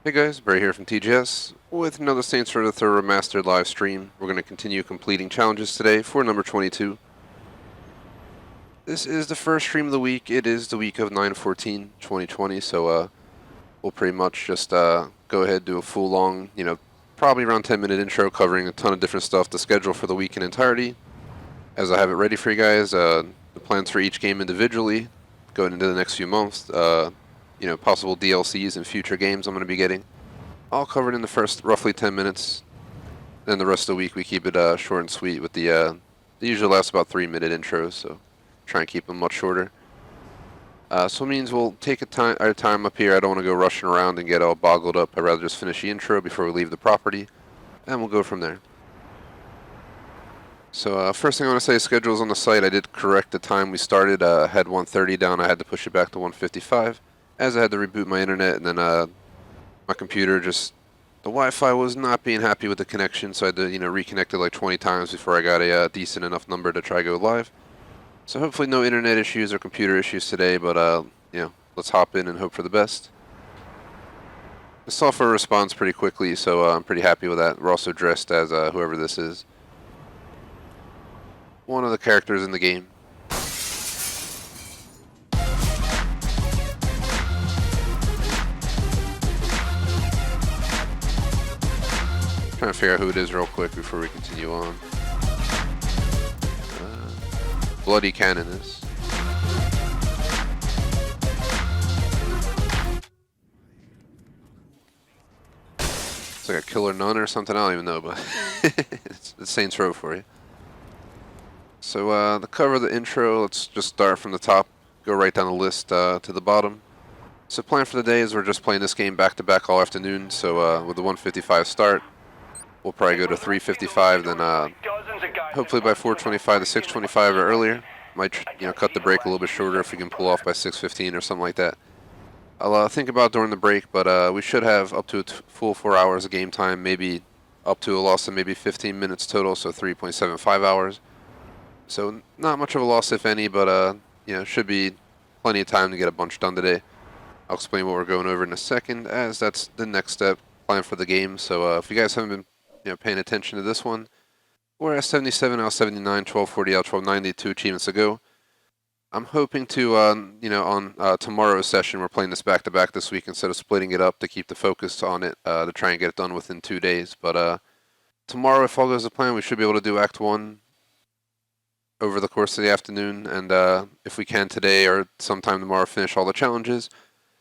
Hey guys, Bray here from TGS with another Saints Row the Third Remastered live stream. We're going to continue completing challenges today for number 22. This is the first stream of the week. It is the week of 9/14/2020, so we'll pretty much just go ahead and do a full long, probably around 10-minute intro covering a ton of different stuff to schedule for the week in entirety. As I have it ready for you guys, the plans for each game individually going into the next few months, possible DLCs and future games I'm going to be getting. All covered in the first roughly 10 minutes. Then the rest of the week we keep it short and sweet with the usually lasts about 3-minute intros, so try and keep them much shorter. So it means we'll take our time up here. I don't want to go rushing around and get all boggled up. I'd rather just finish the intro before we leave the property, and we'll go from there. So first thing I want to say, schedules on the site. I did correct the time we started. I had 1:30 down. I had to push it back to 1:55, as I had to reboot my internet, and then my computer just, the Wi-Fi was not being happy with the connection, so I had to reconnect it like 20 times before I got a decent enough number to try go live. So hopefully no internet issues or computer issues today, but let's hop in and hope for the best. The software responds pretty quickly, so I'm pretty happy with that. We're also dressed as whoever this is, one of the characters in the game. Trying to figure out who it is real quick before we continue on. Bloody Cannon is. It's like a killer nun or something, I don't even know, but it's Saints Row for you. So to cover the intro, let's just start from the top, go right down the list to the bottom. So plan for the day is we're just playing this game back to back all afternoon, so with the 1:55 start, we'll probably go to 3:55, then hopefully by 4:25 to 6:25 or earlier. Might cut the break a little bit shorter if we can pull off by 6:15 or something like that. I'll think about during the break, but we should have up to a full 4 hours of game time, maybe up to a loss of maybe 15 minutes total, so 3.75 hours. So not much of a loss if any, but should be plenty of time to get a bunch done today. I'll explain what we're going over in a second, as that's the next step, plan for the game. So if you guys haven't been paying attention to this one, we're at 77 out of 79, 1240 out, 1290, 2 achievements to go. I'm hoping to, on tomorrow's session, we're playing this back-to-back this week instead of splitting it up to keep the focus on it, to try and get it done within 2 days. But tomorrow, if all goes to plan, we should be able to do Act 1 over the course of the afternoon, and if we can today or sometime tomorrow, finish all the challenges.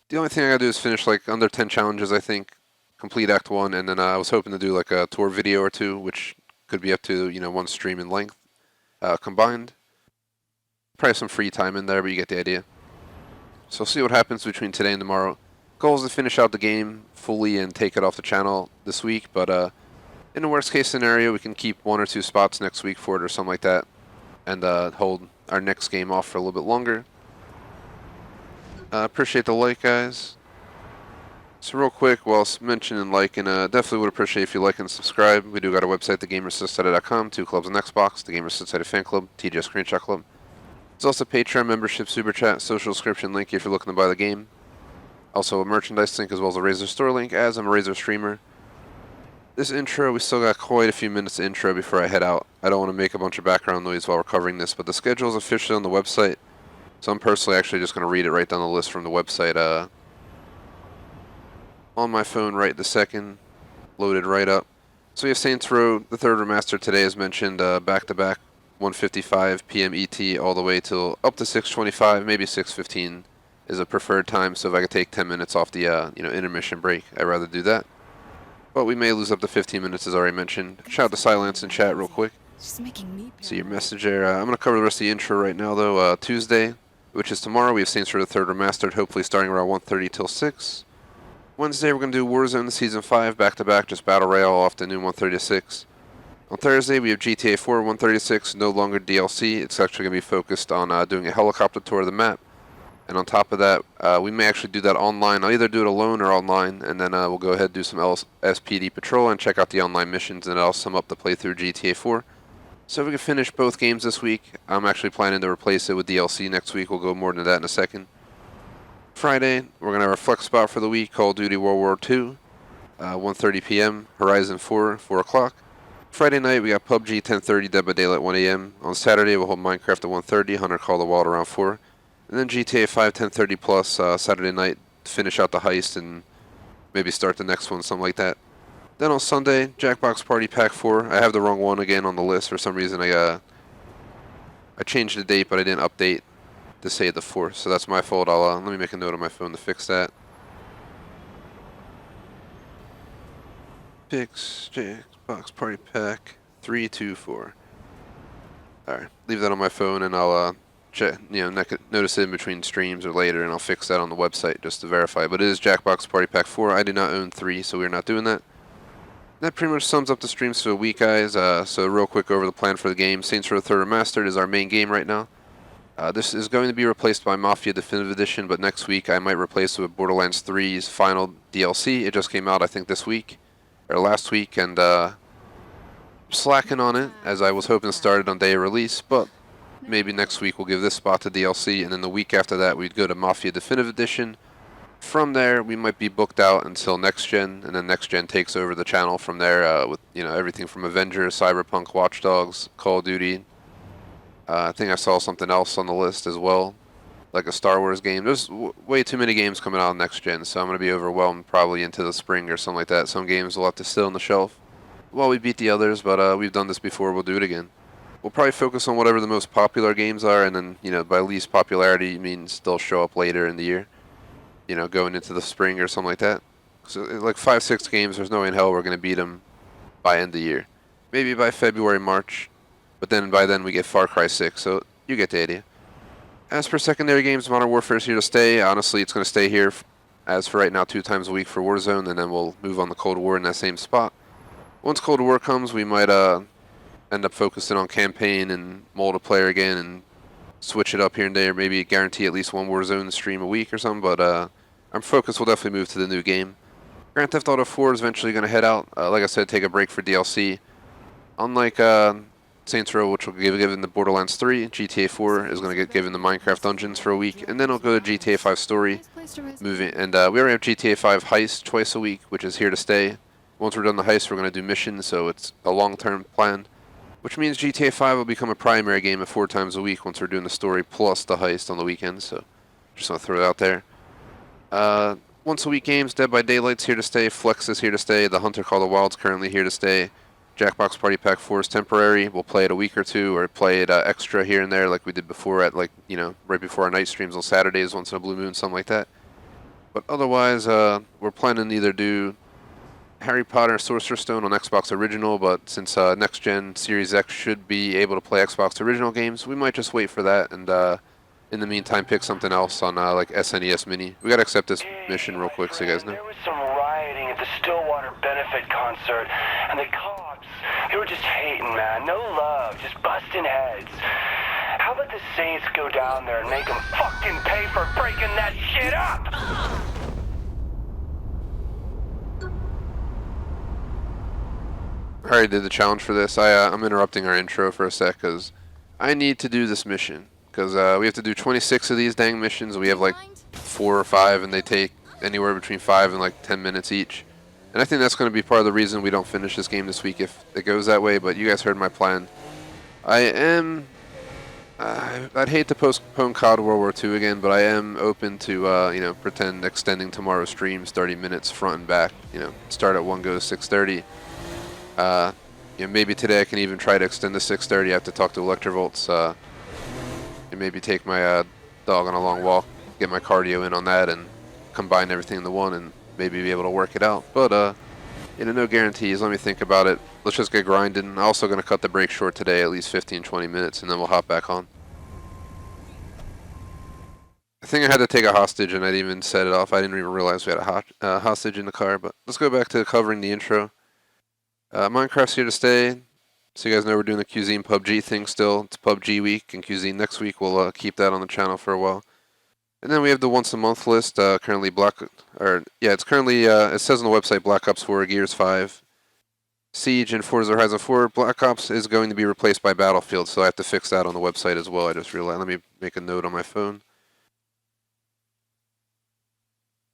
The only thing I gotta do is finish like under 10 challenges, I think, complete Act 1, and then I was hoping to do like a tour video or two, which could be up to, one stream in length combined. Probably some free time in there, but you get the idea. So we'll see what happens between today and tomorrow. Goal is to finish out the game fully and take it off the channel this week, but in the worst case scenario, we can keep 1 or 2 spots next week for it or something like that, and hold our next game off for a little bit longer. Appreciate the like, guys. So real quick, while mentioning liking, definitely would appreciate if you like and subscribe. We do got a website, thegamersociety.com, 2 clubs on Xbox, the Gamers Society Fan Club, TGS Screenshot Club. There's also Patreon membership, Superchat, social description link if you're looking to buy the game. Also a merchandise link as well as a Razer Store link, as I'm a Razer streamer. This intro, we still got quite a few minutes of intro before I head out. I don't want to make a bunch of background noise while we're covering this, but the schedule is officially on the website. So I'm personally actually just going to read it right down the list from the website on my phone right this second, loaded right up. So we have Saints Row, the Third Remastered today as mentioned, back-to-back, 1:55 p.m. ET all the way till up to 6:25, maybe 6:15 is a preferred time, so if I could take 10 minutes off the intermission break, I'd rather do that. But we may lose up to 15 minutes as already mentioned. Shout out to Silence in chat real quick. See your message there. I'm going to cover the rest of the intro right now though. Tuesday, which is tomorrow, we have Saints Row the Third Remastered, hopefully starting around 1:30 till 6. Wednesday, we're going to do Warzone Season 5 back-to-back, just Battle Royale all afternoon, 1:30 to 6. On Thursday, we have GTA 4, 1:30 to 6, no longer DLC. It's actually going to be focused on doing a helicopter tour of the map. And on top of that, we may actually do that online. I'll either do it alone or online, and then we'll go ahead and do some SPD patrol and check out the online missions, and I'll sum up the playthrough GTA 4. So if we can finish both games this week, I'm actually planning to replace it with DLC next week. We'll go more into that in a second. Friday, we're going to have our flex spot for the week, Call of Duty World War II. 1:30 p.m. Horizon 4, 4 o'clock. Friday night, we got PUBG 10:30, Dead by Daylight 1 a.m. On Saturday, we'll hold Minecraft at 1:30, Hunter Call the Wild around 4. And then GTA 5 10:30 plus Saturday night, finish out the heist and maybe start the next one, something like that. Then on Sunday, Jackbox Party Pack 4. I have the wrong one again on the list for some reason. I changed the date, but I didn't update to say the 4th, so that's my fault. Let me make a note on my phone to fix that. Fix Jackbox Party Pack 324. Alright, leave that on my phone and I'll check, notice it in between streams or later, and I'll fix that on the website just to verify. But it is Jackbox Party Pack 4. I do not own 3, so we're not doing that. That pretty much sums up the streams for the week, guys. So real quick over the plan for the game. Saints Row Third Remastered is our main game right now. This is going to be replaced by Mafia Definitive Edition, but next week I might replace it with Borderlands 3's final DLC. It just came out, I think, this week, or last week, and slacking on it, as I was hoping to start it on day of release, but maybe next week we'll give this spot to DLC, and then the week after that we'd go to Mafia Definitive Edition. From there, we might be booked out until next gen, and then next gen takes over the channel from there with everything from Avengers, Cyberpunk, Watch Dogs, Call of Duty. I think I saw something else on the list as well, like a Star Wars game. There's way too many games coming out next gen, so I'm going to be overwhelmed probably into the spring or something like that. Some games will have to sit on the shelf while we beat the others, but we've done this before. We'll do it again. We'll probably focus on whatever the most popular games are, and then by least popularity means they'll show up later in the year. Going into the spring or something like that. So like 5-6 games, there's no way in hell we're going to beat them by end of the year. Maybe by February, March, but then by then we get Far Cry 6, so you get the idea. As for secondary games, Modern Warfare is here to stay. Honestly, it's going to stay here as for right now 2 times a week for Warzone, and then we'll move on to Cold War in that same spot. Once Cold War comes, we might end up focusing on campaign and multiplayer again and switch it up here and there, maybe guarantee at least one Warzone stream a week or something, but our focus will definitely move to the new game. Grand Theft Auto 4 is eventually going to head out. Like I said, take a break for DLC. Unlike Saints Row, which will be given the Borderlands 3, GTA 4 is going to get given the Minecraft Dungeons for a week, and then it'll go to GTA 5 Story. Moving, and we already have GTA 5 Heist twice a week, which is here to stay. Once we're done the heist, we're going to do missions, so it's a long-term plan. Which means GTA 5 will become a primary game of 4 times a week once we're doing the story plus the heist on the weekends, so just want to throw it out there. Once a week games, Dead by Daylight's here to stay, Flex is here to stay, the Hunter Call the Wild's currently here to stay, Jackbox Party Pack 4 is temporary, we'll play it a week or two, or play it extra here and there like we did before at right before our night streams on Saturdays, once in a blue moon, something like that. But otherwise, we're planning to either do Harry Potter Sorcerer's Stone on Xbox Original, but since Next Gen Series X should be able to play Xbox Original games, we might just wait for that and in the meantime pick something else on like SNES Mini. We gotta accept this mission real quick so you guys know. There was some rioting at the Stillwater benefit concert, and the cops, they were just hating, man. No love, just busting heads. How about the Saints go down there and make them fucking pay for breaking that shit up? I already did the challenge for this. I'm interrupting our intro for a sec because I need to do this mission. Because we have to do 26 of these dang missions. We have like 4 or 5, and they take anywhere between 5 and like 10 minutes each. And I think that's going to be part of the reason we don't finish this game this week if it goes that way. But you guys heard my plan. I'd hate to postpone COD World War II again, but I am open to pretend extending tomorrow's streams 30 minutes front and back. Start at 1, go to 6:30. Maybe today I can even try to extend to 6:30. I have to talk to Electrovolts. And maybe take my dog on a long walk, get my cardio in on that, and combine everything into one, and maybe be able to work it out. But no guarantees. Let me think about it. Let's just get grinding. I'm also going to cut the break short today, at least 15-20 minutes, and then we'll hop back on. I think I had to take a hostage, and I didn't even set it off. I didn't even realize we had a hostage in the car. But let's go back to covering the intro. Minecraft's here to stay. So you guys know we're doing the Xxii PUBG thing still. It's PUBG week, and Xxii next week. We'll keep that on the channel for a while. And then we have the once a month list. Currently it's currently it says on the website Black Ops 4, Gears 5, Siege, and Forza Horizon 4. Black Ops is going to be replaced by Battlefield, so I have to fix that on the website as well. I just realized. Let me make a note on my phone.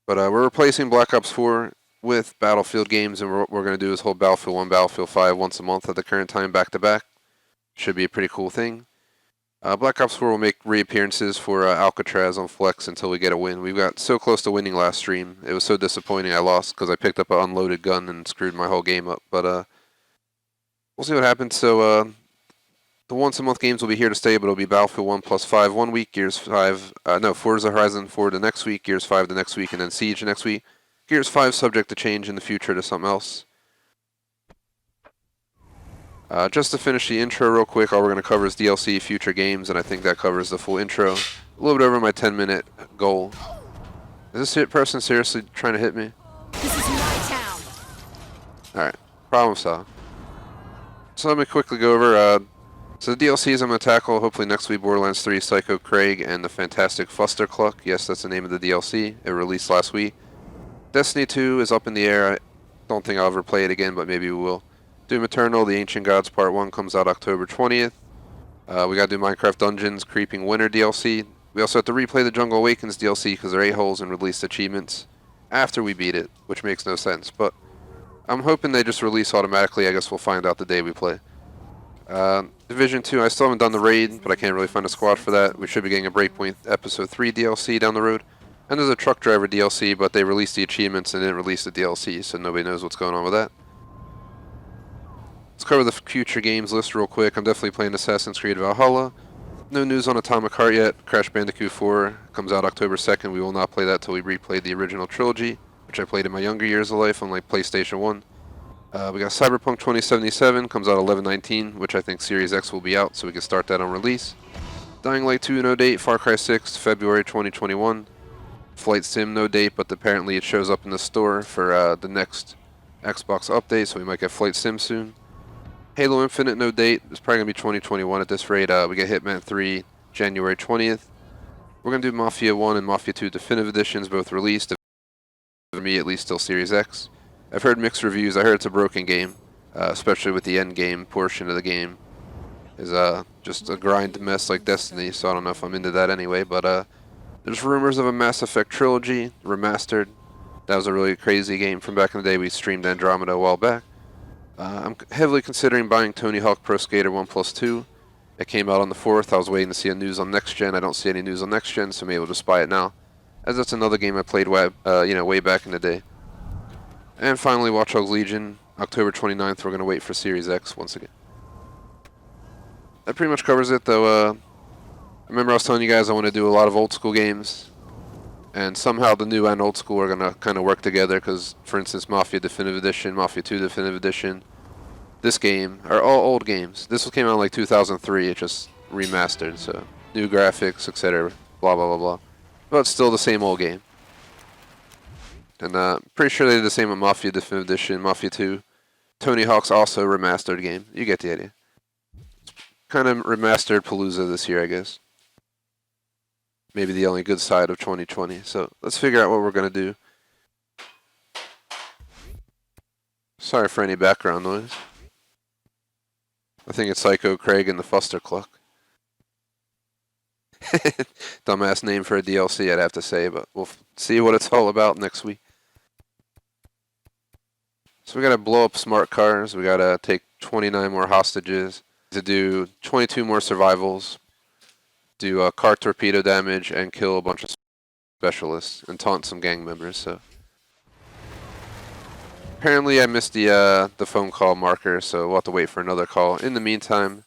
But we're replacing Black Ops 4. with Battlefield games, and what we're going to do is hold Battlefield 1, Battlefield 5 once a month at the current time, back to back. Should be a pretty cool thing. Black Ops 4 will make reappearances for Alcatraz on Flex until we get a win. We got so close to winning last stream. It was so disappointing I lost because I picked up an unloaded gun and screwed my whole game up. But we'll see what happens. So the once a month games will be here to stay, but it'll be Battlefield 1 plus 5 one week, Gears 5, Forza Horizon 4 the next week, Gears 5 the next week, and then Siege next week. Gears 5 subject to change in the future to something else. Just to finish the intro real quick, all we're going to cover is DLC, future games, and I think that covers the full intro. A little bit over my 10-minute goal. Is this person seriously trying to hit me? This is my town. Alright, problem solved. So let me quickly go over, so the DLCs I'm going to tackle, hopefully next week, Borderlands 3, Psycho Craig, and the fantastic Fustercluck. Yes, that's the name of the DLC. It released last week. Destiny 2 is up in the air. I don't think I'll ever play it again, but maybe we will. Doom Eternal, The Ancient Gods Part 1 comes out October 20th. We gotta do Minecraft Dungeons, Creeping Winter DLC. We also have to replay the Jungle Awakens DLC because there are 8 holes and release achievements after we beat it, which makes no sense. But I'm hoping they just release automatically. I guess we'll find out the day we play. Division 2, I still haven't done the raid, but I can't really find a squad for that. We should be getting a Breakpoint Episode 3 DLC down the road. And there's a Truck Driver DLC, but they released the achievements and didn't release the DLC, so nobody knows what's going on with that. Let's cover the future games list real quick. I'm definitely playing Assassin's Creed Valhalla. No news on Atomic Heart yet. Crash Bandicoot 4 comes out October 2nd. We will not play that till we replay the original trilogy, which I played in my younger years of life on like PlayStation 1. We got Cyberpunk 2077, comes out 11/19, which I think Series X will be out, so we can start that on release. Dying Light 2 no date, Far Cry 6 February 2021. Flight Sim no date, but apparently it shows up in the store for the next Xbox update, so we might get Flight Sim soon. Halo Infinite no date, it's probably going to be 2021 at this rate. We get Hitman 3 January 20th. We're going to do Mafia 1 and Mafia 2 Definitive Editions, both released. For me, at least, still Series X. I've heard mixed reviews. I heard it's a broken game, especially with the end game portion of the game. Is just a grind mess like Destiny, so I don't know if I'm into that anyway. But there's rumors of a Mass Effect trilogy, remastered. That was a really crazy game from back in the day. We streamed Andromeda a while back. I'm heavily considering buying Tony Hawk Pro Skater 1+2. It came out on the 4th. I was waiting to see a news on Next Gen. I don't see any news on Next Gen, so maybe we'll just buy it now, as that's another game I played way back in the day. And finally, Watch Dogs Legion, October 29th. We're going to wait for Series X once again. That pretty much covers it, though. I remember I was telling you guys I want to do a lot of old school games, and somehow the new and old school are going to kind of work together, because, for instance, Mafia Definitive Edition, Mafia 2 Definitive Edition, this game are all old games. This came out in like 2003, it just remastered, so new graphics, etc., blah, blah, blah, blah. But it's still the same old game. And pretty sure they did the same with Mafia Definitive Edition, Mafia 2. Tony Hawk's also a remastered game. You get the idea. Kind of remastered Palooza this year, I guess. Maybe the only good side of 2020. So let's figure out what we're going to do. Sorry for any background noise. I think it's Psycho Craig and the Fustercluck. Dumbass name for a DLC, I'd have to say, but we'll see what it's all about next week. So we gotta blow up smart cars. We gotta take 29 more hostages, to do 22 more survivals, do car torpedo damage, and kill a bunch of specialists and taunt some gang members. So apparently I missed the phone call marker, so we'll have to wait for another call. In the meantime,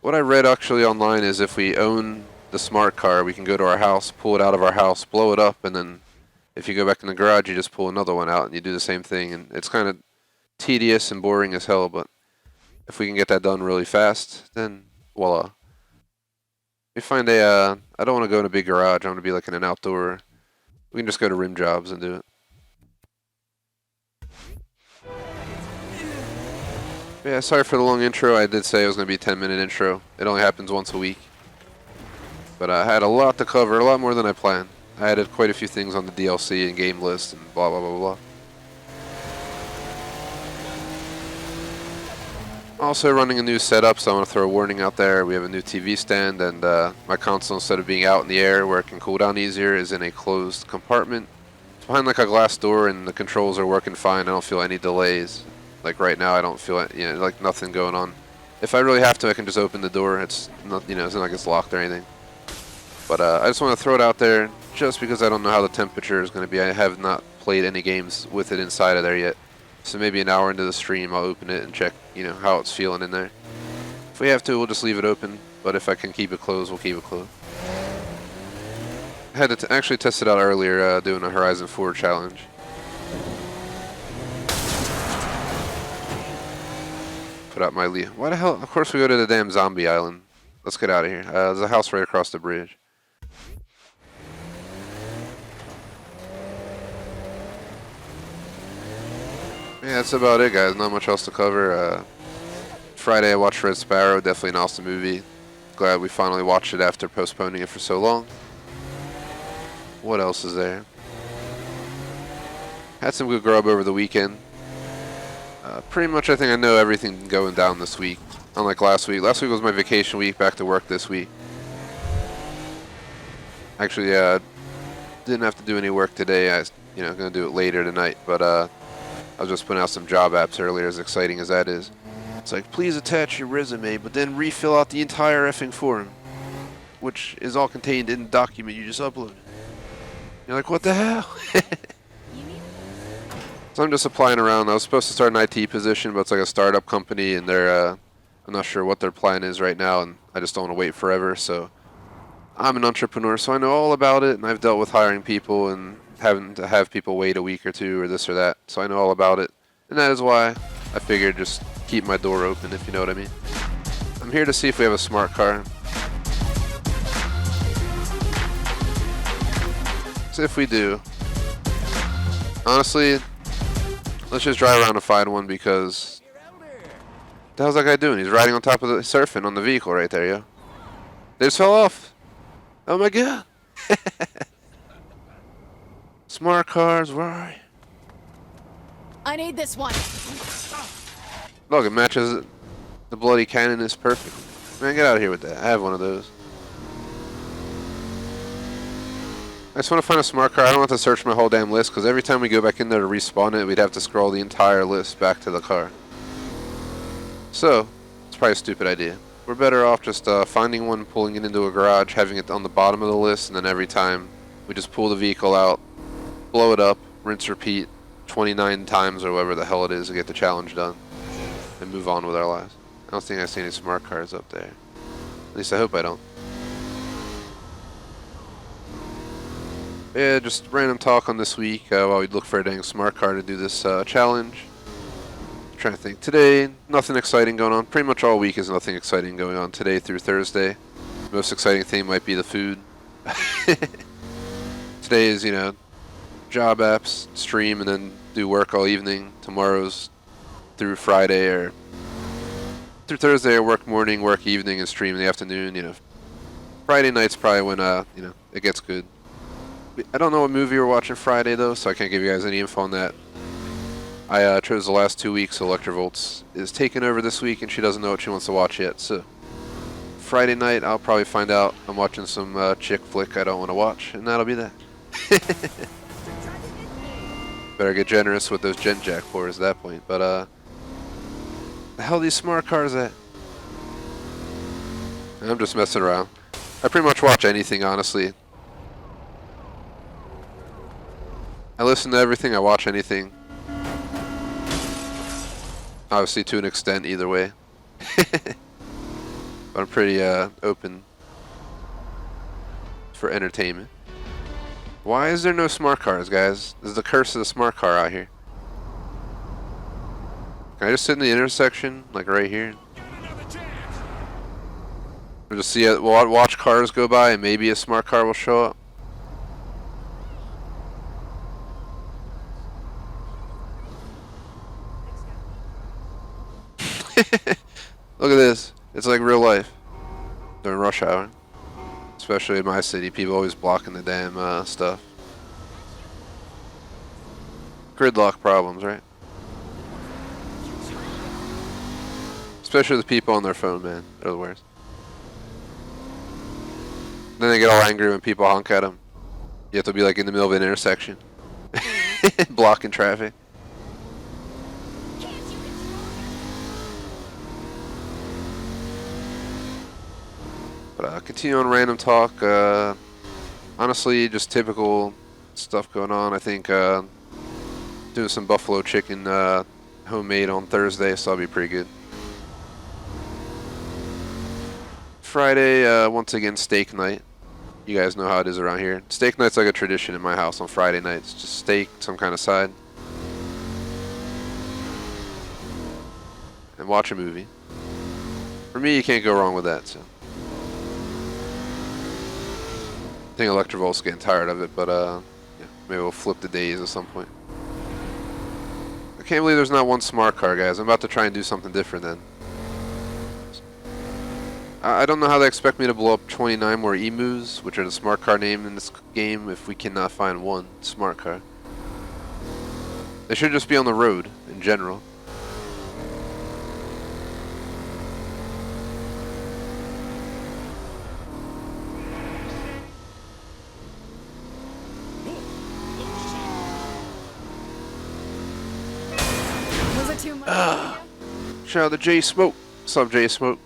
what I read actually online is if we own the smart car, we can go to our house, pull it out of our house, blow it up, and then if you go back in the garage, you just pull another one out and you do the same thing. And it's kind of tedious and boring as hell, but if we can get that done really fast, then voila. We find I don't want to go in a big garage. I want to be like in an outdoor. We can just go to rim jobs and do it. Yeah, sorry for the long intro. I did say it was going to be a 10-minute intro. It only happens once a week. But I had a lot to cover, a lot more than I planned. I added quite a few things on the DLC and game list and blah, blah, blah, blah. Also running a new setup, so I want to throw a warning out there. We have a new TV stand, and my console, instead of being out in the air where it can cool down easier, is in a closed compartment behind like a glass door and the controls are working fine. I don't feel any delays. Like right now, I don't feel like nothing going on. If I really have to, I can just open the door. It's not, it's not like it's locked or anything. But I just want to throw it out there just because I don't know how the temperature is going to be. I have not played any games with it inside of there yet. So maybe an hour into the stream, I'll open it and check, how it's feeling in there. If we have to, we'll just leave it open. But if I can keep it closed, we'll keep it closed. I had to actually test it out earlier, doing a Horizon 4 challenge. Put out my lead. Why the hell? Of course we go to the damn zombie island. Let's get out of here. There's a house right across the bridge. Yeah, that's about it, guys. Not much else to cover. Friday I watched Red Sparrow. Definitely an awesome movie. Glad we finally watched it after postponing it for so long. What else is there? Had some good grub over the weekend. Pretty much I think I know everything going down this week. Unlike last week. Last week was my vacation week, back to work this week. Actually, didn't have to do any work today. I was, gonna do it later tonight, but I was just putting out some job apps earlier, as exciting as that is. It's like, please attach your resume, but then refill out the entire effing form, which is all contained in the document you just uploaded. You're like, what the hell? So I'm just applying around. I was supposed to start an IT position, but it's like a startup company, and they're, I'm not sure what their plan is right now, and I just don't want to wait forever. So I'm an entrepreneur, so I know all about it, and I've dealt with hiring people and having to have people wait a week or two or this or that. So I know all about it, and that is why I figured just keep my door open, if you know what I mean. I'm here to see if we have a smart car. So if we do, honestly, let's just drive around and find one, because what the hell's that guy doing? He's riding on top of the surfing on the vehicle right there, yo. They just fell off. Oh my god. Smart cars, where are you? I need this one. Look, it matches the bloody cannon is perfect. Man, get out of here with that. I have one of those. I just want to find a smart car. I don't want to search my whole damn list, because every time we go back in there to respawn it, we'd have to scroll the entire list back to the car. So, it's probably a stupid idea. We're better off just finding one, pulling it into a garage, having it on the bottom of the list, and then every time we just pull the vehicle out, blow it up, rinse, repeat 29 times or whatever the hell it is to get the challenge done, and move on with our lives. I don't think I see any smart cars up there. At least I hope I don't. Yeah, just random talk on this week while we look for a dang smart car to do this challenge. I'm trying to think. Today, nothing exciting going on. Pretty much all week is nothing exciting going on. Today through Thursday. The most exciting thing might be the food. Today is, job apps, stream, and then do work all evening. Tomorrow's through Friday, or through Thursday, or work morning, work evening, and stream in the afternoon. Friday night's probably when, it gets good. I don't know what movie we're watching Friday, though, so I can't give you guys any info on that. I chose the last 2 weeks, so Electrovolts is taking over this week, and she doesn't know what she wants to watch yet. So Friday night, I'll probably find out I'm watching some chick flick I don't want to watch, and that'll be that. Better get generous with those Gen Jack cores at that point. But the hell are these smart cars at? I'm just messing around. I pretty much watch anything, honestly. I listen to everything, I watch anything. Obviously to an extent either way. But I'm pretty open for entertainment. Why is there no smart cars, guys? This is the curse of the smart car out here. Can I just sit in the intersection, like right here? Or just see watch cars go by and maybe a smart car will show up? Look at this. It's like real life during rush hour. Especially in my city, people always blocking the damn stuff. Gridlock problems, right? Especially the people on their phone, man. They're the worst. Then they get all angry when people honk at them. You have to be like in the middle of an intersection. blocking traffic. But continue on random talk. Honestly, just typical stuff going on. I think doing some buffalo chicken homemade on Thursday, so that'll be pretty good. Friday, once again, steak night. You guys know how it is around here. Steak night's like a tradition in my house on Friday nights. Just steak, some kind of side. And watch a movie. For me, you can't go wrong with that, so. I think Electrovolt's getting tired of it, but yeah, maybe we'll flip the days at some point. I can't believe there's not one smart car, guys. I'm about to try and do something different then. I don't know how they expect me to blow up 29 more emus, which are the smart car name in this game, if we cannot find one smart car. They should just be on the road, in general. Was it too much? Shout out to J Smoke. What's up, J Smoke?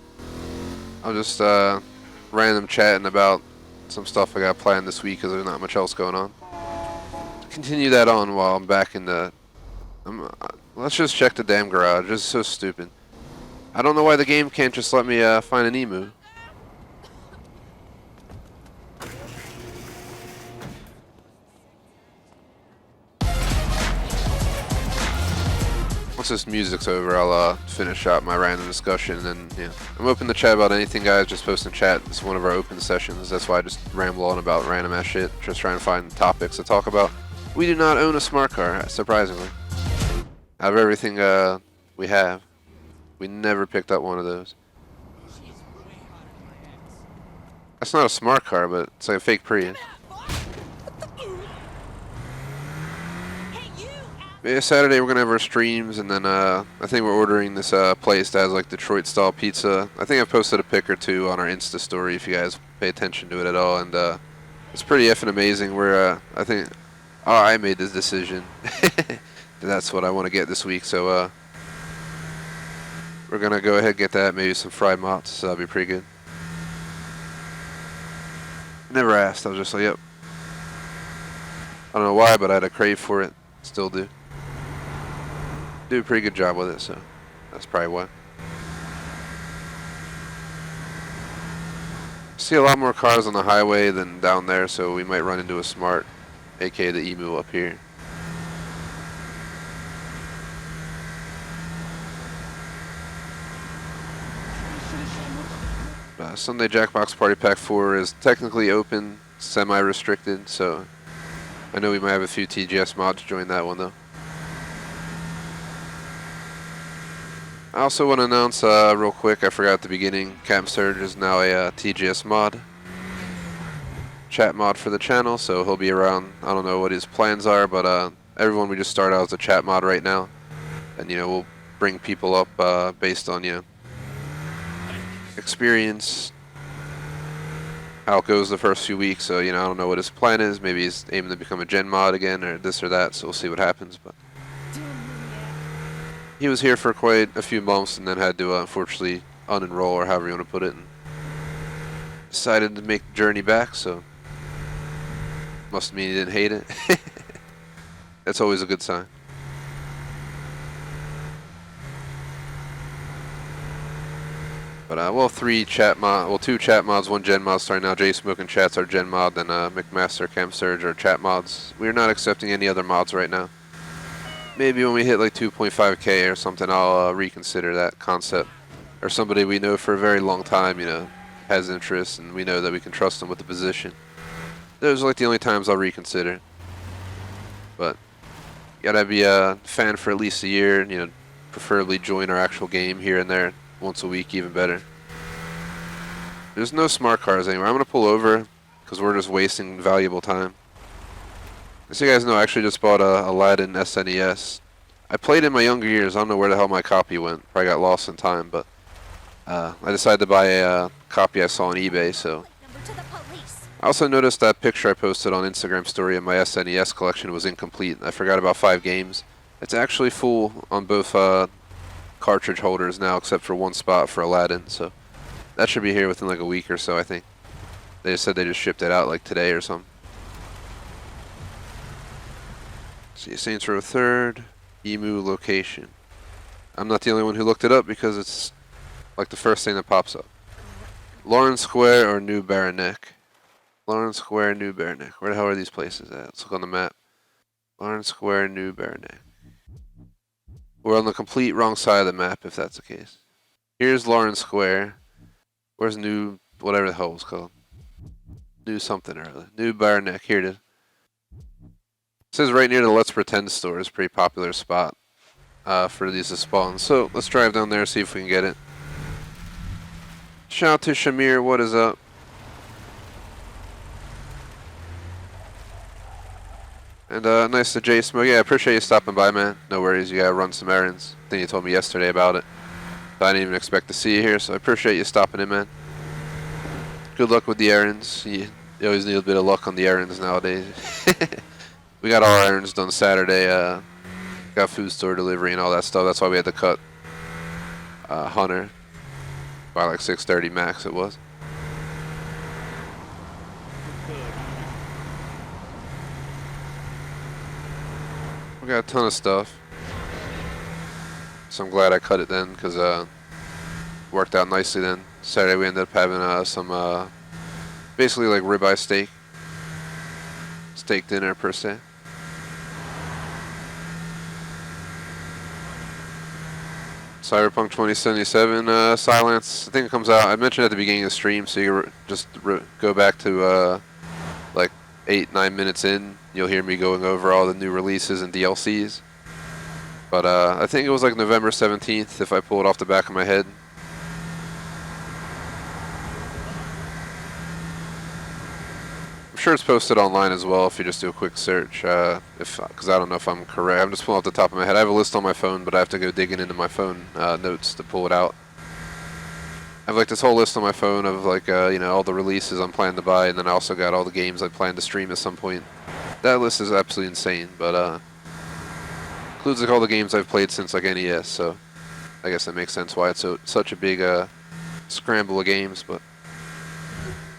I'm just random chatting about some stuff I got planned this week because there's not much else going on. Continue that on while I'm back in the... let's just check the damn garage. This is so stupid. I don't know why the game can't just let me find an emu. Once this music's over, I'll finish up my random discussion, and yeah, I'm open to chat about anything, guys. Just post in chat. It's one of our open sessions. That's why I just ramble on about random ass shit. Just trying to find topics to talk about. We do not own a smart car, surprisingly. Out of everything we have, we never picked up one of those. That's not a smart car, but it's like a fake Prius. Yeah, Saturday we're gonna have our streams, and then I think we're ordering this place that has like Detroit style pizza. I think I've posted a pic or two on our Insta story if you guys pay attention to it at all, and it's pretty effing amazing. We're I think I made this decision. That's what I want to get this week, so we're gonna go ahead and get that. Maybe some fried mozz, so that'll be pretty good. Never asked. I was just like, yep. I don't know why, but I had a crave for it. Still do. Do a pretty good job with it, so that's probably why. See a lot more cars on the highway than down there, so we might run into a smart, aka the emu up here. Sunday Jackbox Party Pack 4 is technically open, semi-restricted, so I know we might have a few TGS mods join that one though. I also want to announce real quick, I forgot at the beginning, Camp Surge is now a TGS mod. Chat mod for the channel, so he'll be around. I don't know what his plans are, but everyone we just start out as a chat mod right now. And you know, we'll bring people up based on, you know, experience, how it goes the first few weeks. So, you know, I don't know what his plan is. Maybe he's aiming to become a gen mod again or this or that, so we'll see what happens. But he was here for quite a few months and then had to unfortunately unenroll, or however you want to put it, and decided to make the journey back, so must mean he didn't hate it. That's always a good sign. But well, two chat mods, one gen mod starting now. J Smoke and Chat's our gen mod, then McMaster, Camp Surge are chat mods. We are not accepting any other mods right now. Maybe when we hit like 2.5k or something, I'll reconsider that concept. Or somebody we know for a very long time, you know, has interest, and we know that we can trust them with the position. Those are like the only times I'll reconsider. But you gotta be a fan for at least a year, you know, preferably join our actual game here and there once a week, even better. There's no smart cars anywhere. I'm gonna pull over because we're just wasting valuable time. As you guys know, I actually just bought a Aladdin SNES. I played in my younger years. I don't know where the hell my copy went. Probably got lost in time, but I decided to buy a copy I saw on eBay, so I also noticed that picture I posted on Instagram story of my SNES collection was incomplete. I forgot about 5 games. It's actually full on both cartridge holders now, except for one spot for Aladdin. So that should be here within like a week or so, I think. They just said they just shipped it out like today or something. See, Saints Row Third, Emu location. I'm not the only one who looked it up because it's like the first thing that pops up. Lawrence Square or New Baranek? Lawrence Square, New Baranek. Where the hell are these places at? Let's look on the map. Lawrence Square, New Baranek. We're on the complete wrong side of the map if that's the case. Here's Lawrence Square. Where's New, whatever the hell it's called? New something or other. New Baranek. Here it is. It says right near the Let's Pretend store. It's a pretty popular spot for these to spawn. So let's drive down there and see if we can get it. Shout out to Shamir. What is up? And nice to J Smoke. Yeah, I appreciate you stopping by, man. No worries. You gotta run some errands. I think you told me yesterday about it. But I didn't even expect to see you here, so I appreciate you stopping in, man. Good luck with the errands. You always need a bit of luck on the errands nowadays. We got all our errands done Saturday. Got food store delivery and all that stuff. That's why we had to cut Hunter by like 6:30 max. It was. We got a ton of stuff, so I'm glad I cut it then because worked out nicely then. Saturday we ended up having some basically like ribeye steak dinner per se. Cyberpunk 2077 Silence. I think it comes out. I mentioned at the beginning of the stream, so you just go back to like 8-9 minutes in. You'll hear me going over all the new releases and DLCs. But I think it was like November 17th if I pull it off the back of my head. I'm sure it's posted online as well if you just do a quick search. Because I don't know if I'm correct. I'm just pulling off the top of my head. I have a list on my phone, but I have to go digging into my phone notes to pull it out. I have like this whole list on my phone of like all the releases I'm planning to buy, and then I also got all the games I plan to stream at some point. That list is absolutely insane, but includes like all the games I've played since like NES. So I guess that makes sense why it's such a big scramble of games. But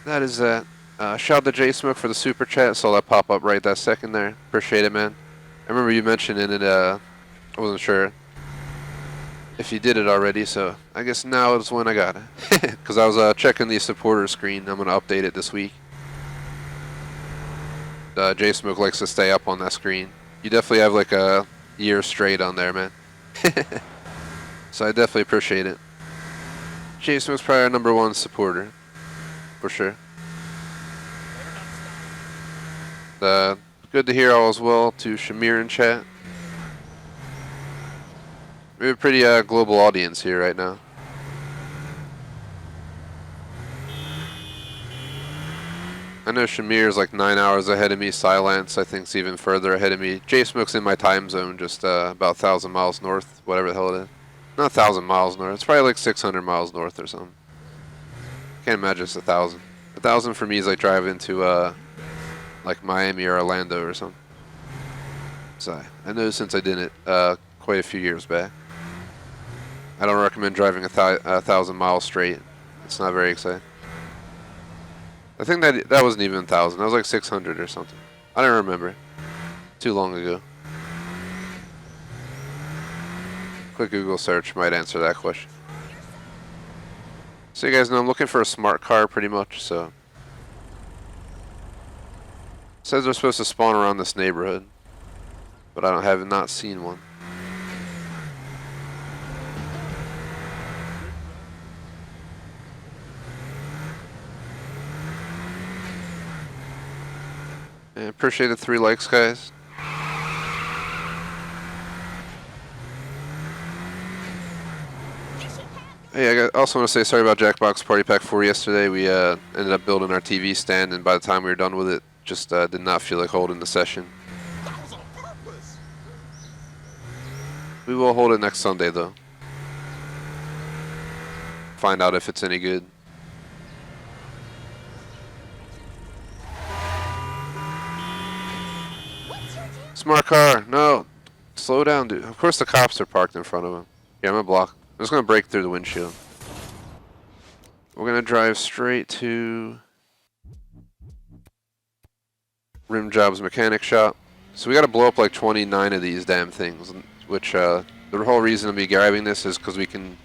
that is that. Shout out to J Smoke for the super chat. Saw that pop up right that second there. Appreciate it, man. I remember you mentioning it. I wasn't sure if you did it already, so I guess now is when I got it. Because I was checking the supporter screen. I'm going to update it this week. J Smoke likes to stay up on that screen. You definitely have like a year straight on there, man. So I definitely appreciate it. J Smoke's probably our #1 supporter, for sure. Good to hear all as well to Shamir in chat. We have a pretty global audience here right now. I know Shamir is like 9 hours ahead of me. Silence, I think, is even further ahead of me. J Smoke's in my time zone, just about 1,000 miles north, whatever the hell it is. Not 1,000 miles north. It's probably like 600 miles north or something. Can't imagine it's 1,000. 1,000 for me is like driving to like Miami or Orlando or something. So I know since I did it quite a few years back. I don't recommend driving 1,000 miles straight. It's not very exciting. I think that wasn't even 1,000. That was like 600 or something. I don't remember. Too long ago. Quick Google search might answer that question. So you guys know I'm looking for a smart car pretty much, so. It says they're supposed to spawn around this neighborhood, but I have not seen one. I appreciate the 3 likes, guys. Hey, I also want to say sorry about Jackbox Party Pack 4 yesterday. We ended up building our TV stand, and by the time we were done with it, just did not feel like holding the session. We will hold it next Sunday, though. Find out if it's any good. Smart car. No. Slow down, dude. Of course the cops are parked in front of him. Yeah, I'm gonna block. I'm just gonna break through the windshield. We're gonna drive straight to Rim Job's mechanic shop. So we gotta blow up like 29 of these damn things, which the whole reason of me grabbing this is because we can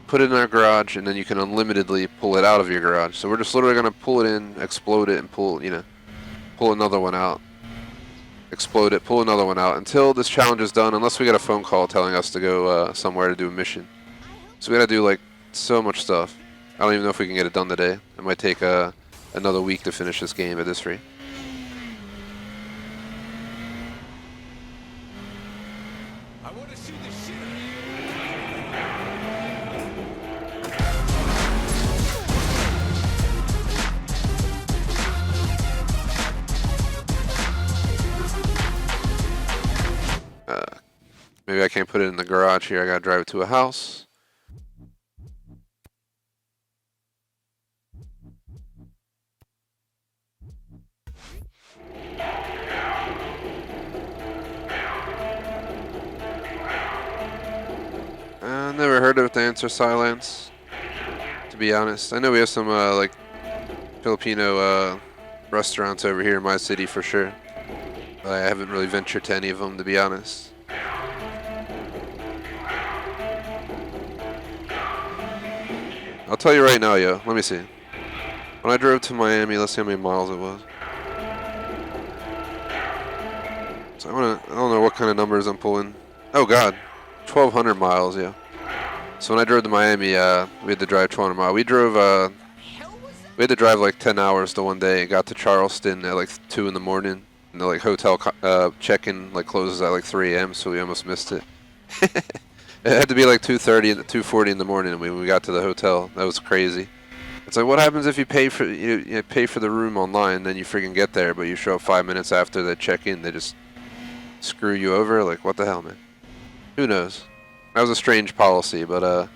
put it in our garage and then you can unlimitedly pull it out of your garage. So we're just literally gonna pull it in, explode it, and pull another one out. Explode it, pull another one out until this challenge is done, unless we get a phone call telling us to go somewhere to do a mission. So we gotta do like so much stuff. I don't even know if we can get it done today. It might take another week to finish this game at this rate. I want to see the shit out of you. Maybe I can't put it in the garage here. I gotta drive it to a house. Never heard of the answer silence, to be honest. I know we have some like Filipino restaurants over here in my city for sure. But I haven't really ventured to any of them, to be honest. I'll tell you right now, yo. Let me see. When I drove to Miami, let's see how many miles it was. So I don't know what kind of numbers I'm pulling. Oh God, 1,200 miles, yeah. So when I drove to Miami, we had to drive 1,200 miles. We had to drive like 10 hours to one day. Got to Charleston at like 2 in the morning. And the like hotel check-in like closes at like 3 a.m. So we almost missed it. It had to be like 2:30 and 2:40 in the morning when we got to the hotel. That was crazy. It's like, what happens if you pay for pay for the room online, then you freaking get there, but you show up 5 minutes after they check in, they just screw you over? Like, what the hell, man? Who knows? That was a strange policy, but I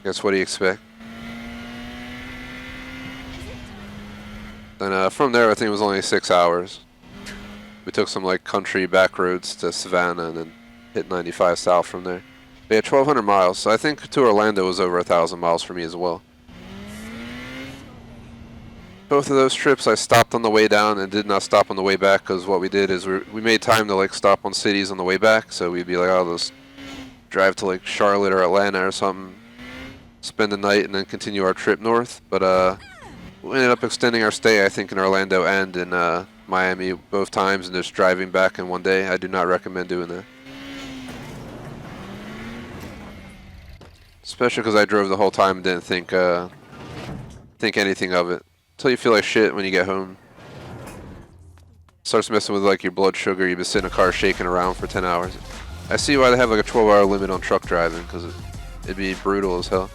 guess what do you expect? Then from there, I think it was only 6 hours. We took some like country back roads to Savannah and then hit 95 south from there. But yeah, 1,200 miles. So I think to Orlando was over 1,000 miles for me as well. Both of those trips, I stopped on the way down and did not stop on the way back, because what we did is we made time to like stop on cities on the way back. So we'd be like, oh, let's drive to like Charlotte or Atlanta or something, spend the night, and then continue our trip north. But we ended up extending our stay, I think, in Orlando and in Miami both times, and just driving back in one day. I do not recommend doing that. Especially because I drove the whole time and didn't think anything of it. Until you feel like shit when you get home. Starts messing with like your blood sugar. You've been sitting in a car shaking around for 10 hours. I see why they have like a 12-hour limit on truck driving, because it'd be brutal as hell.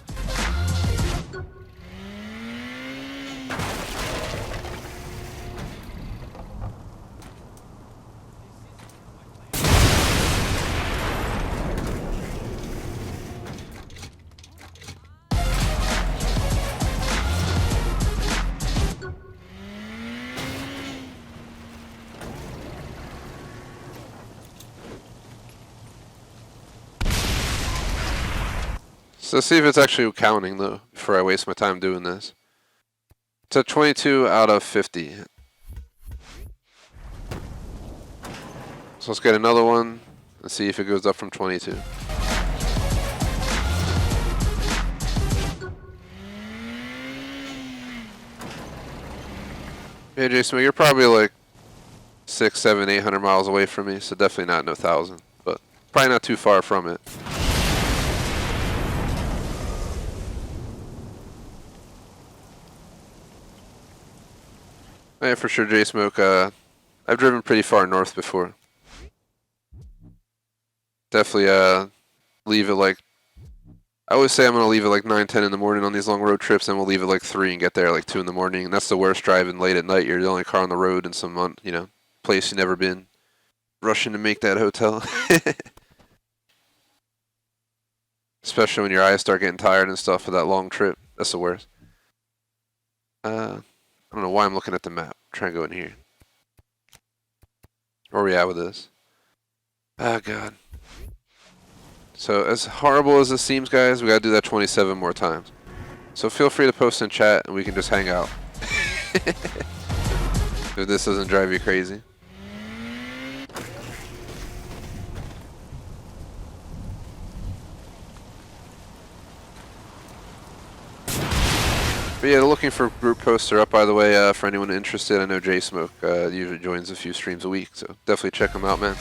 So see if it's actually counting though, before I waste my time doing this. It's at 22 out of 50. So let's get another one and see if it goes up from 22. Yeah, Jason, you're probably like 600, 700, 800 miles away from me, so definitely not no 1,000, but probably not too far from it. Yeah, for sure, J-Smoke. I've driven pretty far north before. Definitely leave it like... I always say I'm going to leave it like 9, 10 in the morning on these long road trips, and we'll leave it like 3 and get there like 2 in the morning. And that's the worst, driving late at night. You're the only car on the road in some, place you've never been. Rushing to make that hotel. Especially when your eyes start getting tired and stuff for that long trip. That's the worst. I don't know why I'm looking at the map. I'm trying to go in here. Where are we at with this? Ah, God. So as horrible as this seems, guys, we gotta do that 27 more times. So feel free to post in chat and we can just hang out. If this doesn't drive you crazy. But yeah, looking for group posts are up, by the way, for anyone interested. I know J Smoke usually joins a few streams a week, so definitely check him out, man.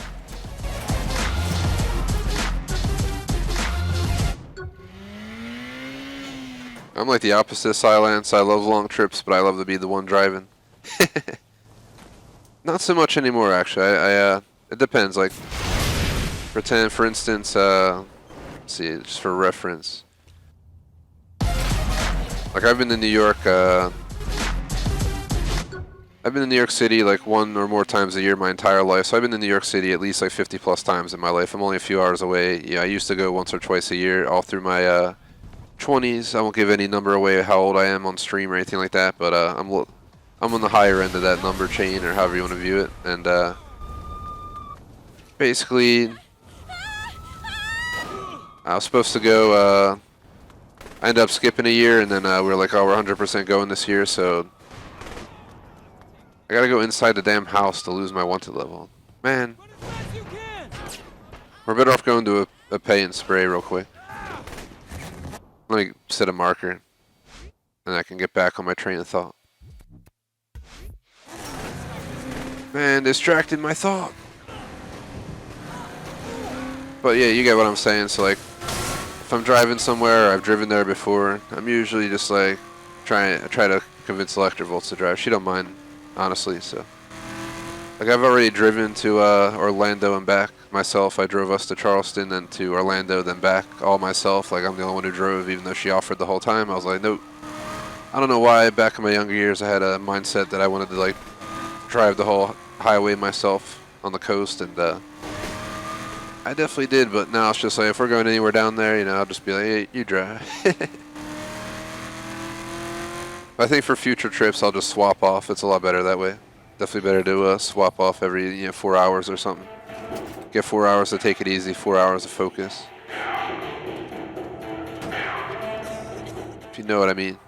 I'm like the opposite of Silence. I love long trips, but I love to be the one driving. Not so much anymore, actually. It depends. Like, pretend, for instance, let's see, just for reference. Like, I've been to New York, I've been to New York City like 1 or more times a year my entire life. So I've been to New York City at least like 50 plus times in my life. I'm only a few hours away. Yeah, I used to go once or twice a year all through my 20s. I won't give any number away how old I am on stream or anything like that, but I'm on the higher end of that number chain, or however you want to view it. And basically, I was supposed to go. I ended up skipping a year, and then we were like, "Oh, we're 100% going this year." So I gotta go inside the damn house to lose my wanted level. Man, we're better off going to a pay and spray real quick. Let me set a marker, and I can get back on my train of thought. Man, distracted my thought. But yeah, you get what I'm saying. So like, if I'm driving somewhere, or I've driven there before, I'm usually just like try to convince Electrovolts to drive. She don't mind, honestly. So like, I've already driven to Orlando and back myself. I drove us to Charleston, then to Orlando, then back all myself. Like, I'm the only one who drove, even though she offered the whole time. I was like, nope. I don't know why. Back in my younger years, I had a mindset that I wanted to like drive the whole highway myself on the coast, and I definitely did. But now it's just like, if we're going anywhere down there, you know, I'll just be like, hey, you drive. I think for future trips, I'll just swap off. It's a lot better that way. Definitely better to swap off every 4 hours or something. Get 4 hours to take it easy, 4 hours of focus. If you know what I mean.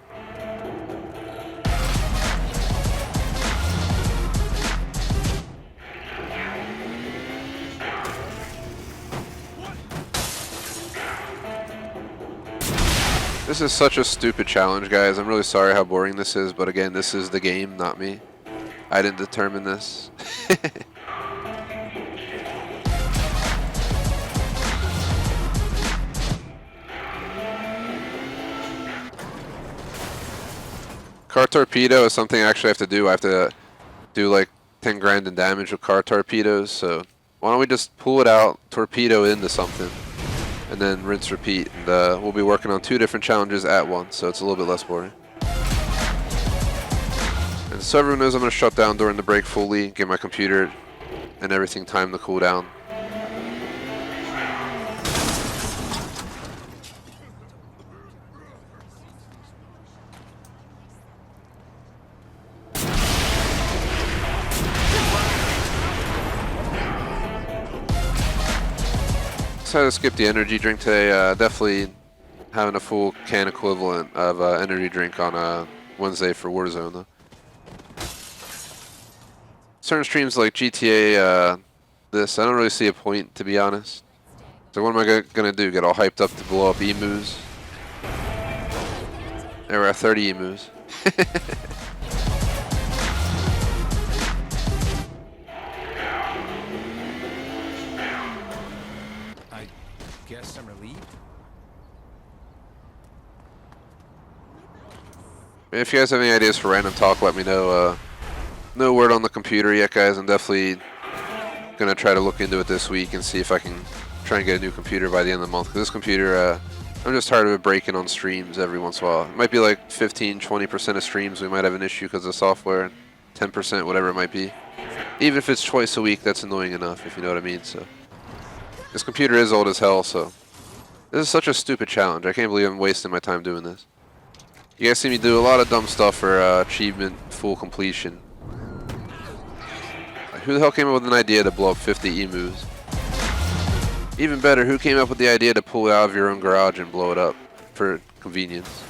This is such a stupid challenge, guys. I'm really sorry how boring this is, but again, this is the game, not me. I didn't determine this. Car torpedo is something I actually have to do. I have to do like 10 grand in damage with car torpedoes, so why don't we just pull it out, torpedo into something, and then rinse repeat, and we'll be working on 2 different challenges at once, so it's a little bit less boring. And so everyone knows I'm going to shut down during the break fully, get my computer and everything time to cool down. Decided to skip the energy drink today. Definitely having a full can equivalent of energy drink on Wednesday for Warzone though. Certain streams like GTA, this, I don't really see a point, to be honest. So what am I gonna do? Get all hyped up to blow up emus? There were 30 emus. I guess I'm relieved. If you guys have any ideas for random talk, let me know. No word on the computer yet, guys. I'm definitely gonna try to look into it this week and see if I can try and get a new computer by the end of the month. Because this computer, I'm just tired of it breaking on streams every once in a while. It might be like 15-20% of streams we might have an issue because of software, 10%, whatever it might be. Even if it's twice a week, that's annoying enough, if you know what I mean. So this computer is old as hell, so this is such a stupid challenge. I can't believe I'm wasting my time doing this. You guys see me do a lot of dumb stuff for achievement full completion. Who the hell came up with an idea to blow up 50 emus? Even better, who came up with the idea to pull it out of your own garage and blow it up for convenience?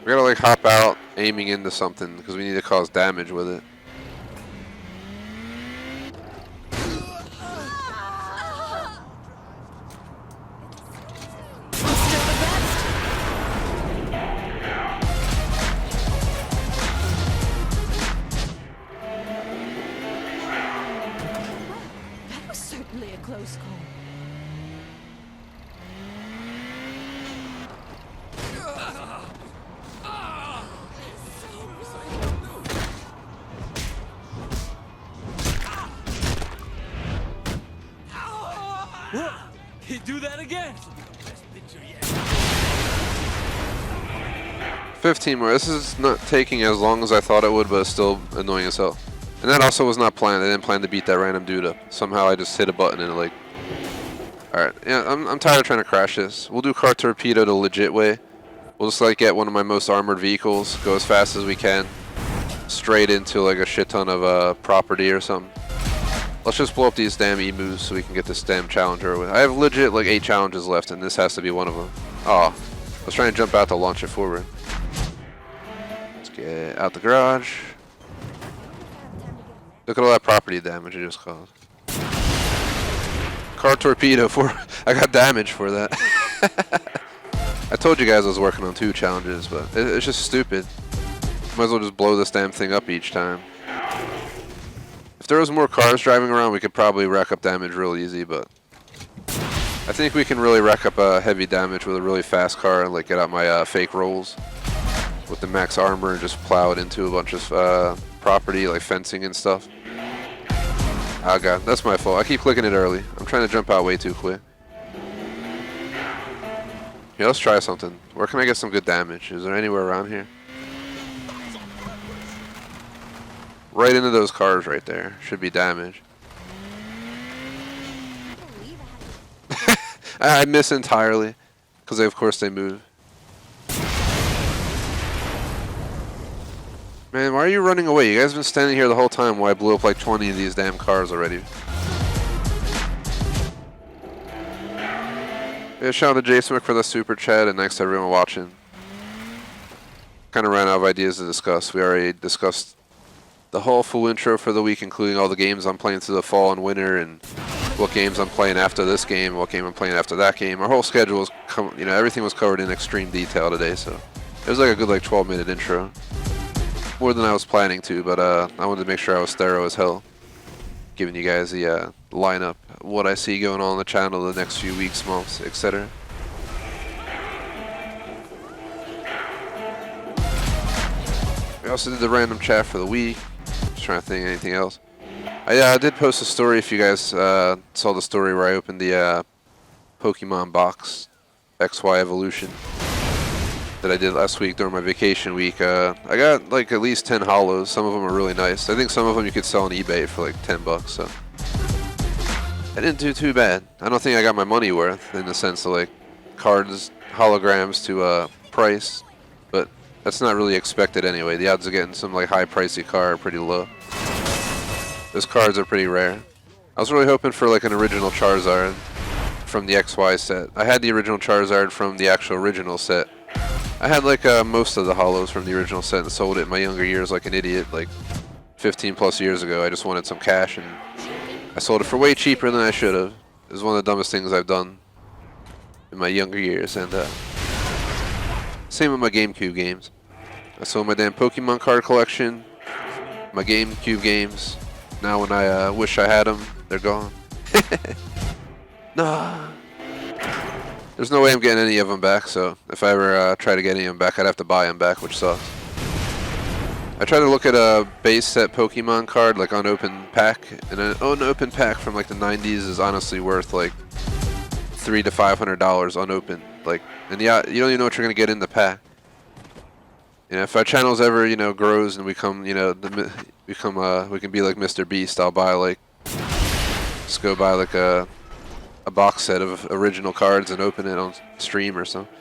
We gotta like hop out aiming into something because we need to cause damage with it. That was certainly a close call. He do that again. 15 more. This is not taking as long as I thought it would, but it's still annoying as hell. And that also was not planned. I didn't plan to beat that random dude up. Somehow I just hit a button and it like... Alright, yeah, I'm tired of trying to crash this. We'll do car torpedo the legit way. We'll just like get one of my most armored vehicles, go as fast as we can, straight into like a shit ton of property or something. Let's just blow up these damn emus so we can get this damn challenger with. I have legit like 8 challenges left and this has to be one of them. Oh, let's try and jump out to launch it forward. Let's get out the garage. Look at all that property damage it just caused. Car torpedo for... I got damage for that. I told you guys I was working on 2 challenges, but it's just stupid. Might as well just blow this damn thing up each time. If there was more cars driving around, we could probably rack up damage real easy, but... I think we can really rack up heavy damage with a really fast car and like get out my fake rolls with the max armor and just plow it into a bunch of property, like fencing and stuff. Oh god, that's my fault. I keep clicking it early. I'm trying to jump out way too quick. Yeah, let's try something. Where can I get some good damage? Is there anywhere around here? Right into those cars right there. Should be damage. I miss entirely. Because of course they move. Man, why are you running away? You guys have been standing here the whole time while I blew up like 20 of these damn cars already. Yeah, shout out to Jason for the super chat and thanks to everyone watching. Kind of ran out of ideas to discuss. We already discussed the whole full intro for the week, including all the games I'm playing through the fall and winter, and what games I'm playing after this game, what game I'm playing after that game. Our whole schedule was, everything was covered in extreme detail today, so it was like a good 12-minute intro. More than I was planning to, but I wanted to make sure I was thorough as hell, giving you guys the lineup, what I see going on the channel the next few weeks, months, etc. We also did the random chat for the week. Just trying to think of anything else. I did post a story if you guys saw the story where I opened the Pokemon box, Xxii Evolution, that I did last week during my vacation week. I got like at least 10 holos. Some of them are really nice. I think some of them you could sell on eBay for like 10 bucks, so I didn't do too bad. I don't think I got my money worth in the sense of like cards, holograms to price, but that's not really expected anyway. The odds of getting some like high pricey car are pretty low. Those cards are pretty rare. I was really hoping for like an original Charizard from the Xxii set. I had the original Charizard from the actual original set. I had like most of the holos from the original set and sold it in my younger years like an idiot, like 15 plus years ago. I just wanted some cash and I sold it for way cheaper than I should have. It was one of the dumbest things I've done in my younger years, and same with my GameCube games. I sold my damn Pokemon card collection, my GameCube games. Now when I wish I had them, they're gone. Nah. There's no way I'm getting any of them back, so if I ever try to get any of them back, I'd have to buy them back, which sucks. I tried to look at a base set Pokemon card, like unopened pack, and an unopened pack from like the 90s is honestly worth like $300 to $500 unopened. Like, and yeah, you don't even know what you're gonna get in the pack. You know, if our channels ever, grows and we come, we can be like Mr. Beast, I'll buy like Just go buy like a box set of original cards and open it on stream or something.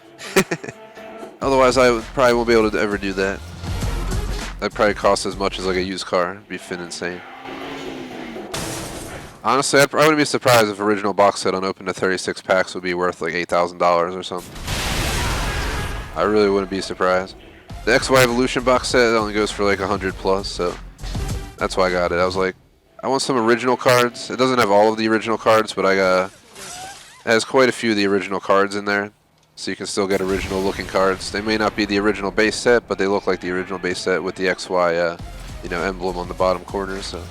Otherwise, probably won't be able to ever do that. That'd probably cost as much as like a used car. It'd be fin insane. Honestly, I wouldn't be surprised if original box set on open to 36 packs would be worth like $8,000 or something. I really wouldn't be surprised. The Xxii Evolution box set only goes for like 100 plus, so that's why I got it. I was like, I want some original cards. It doesn't have all of the original cards, but it has quite a few of the original cards in there, so you can still get original looking cards. They may not be the original base set, but they look like the original base set with the Xxii, emblem on the bottom corner. So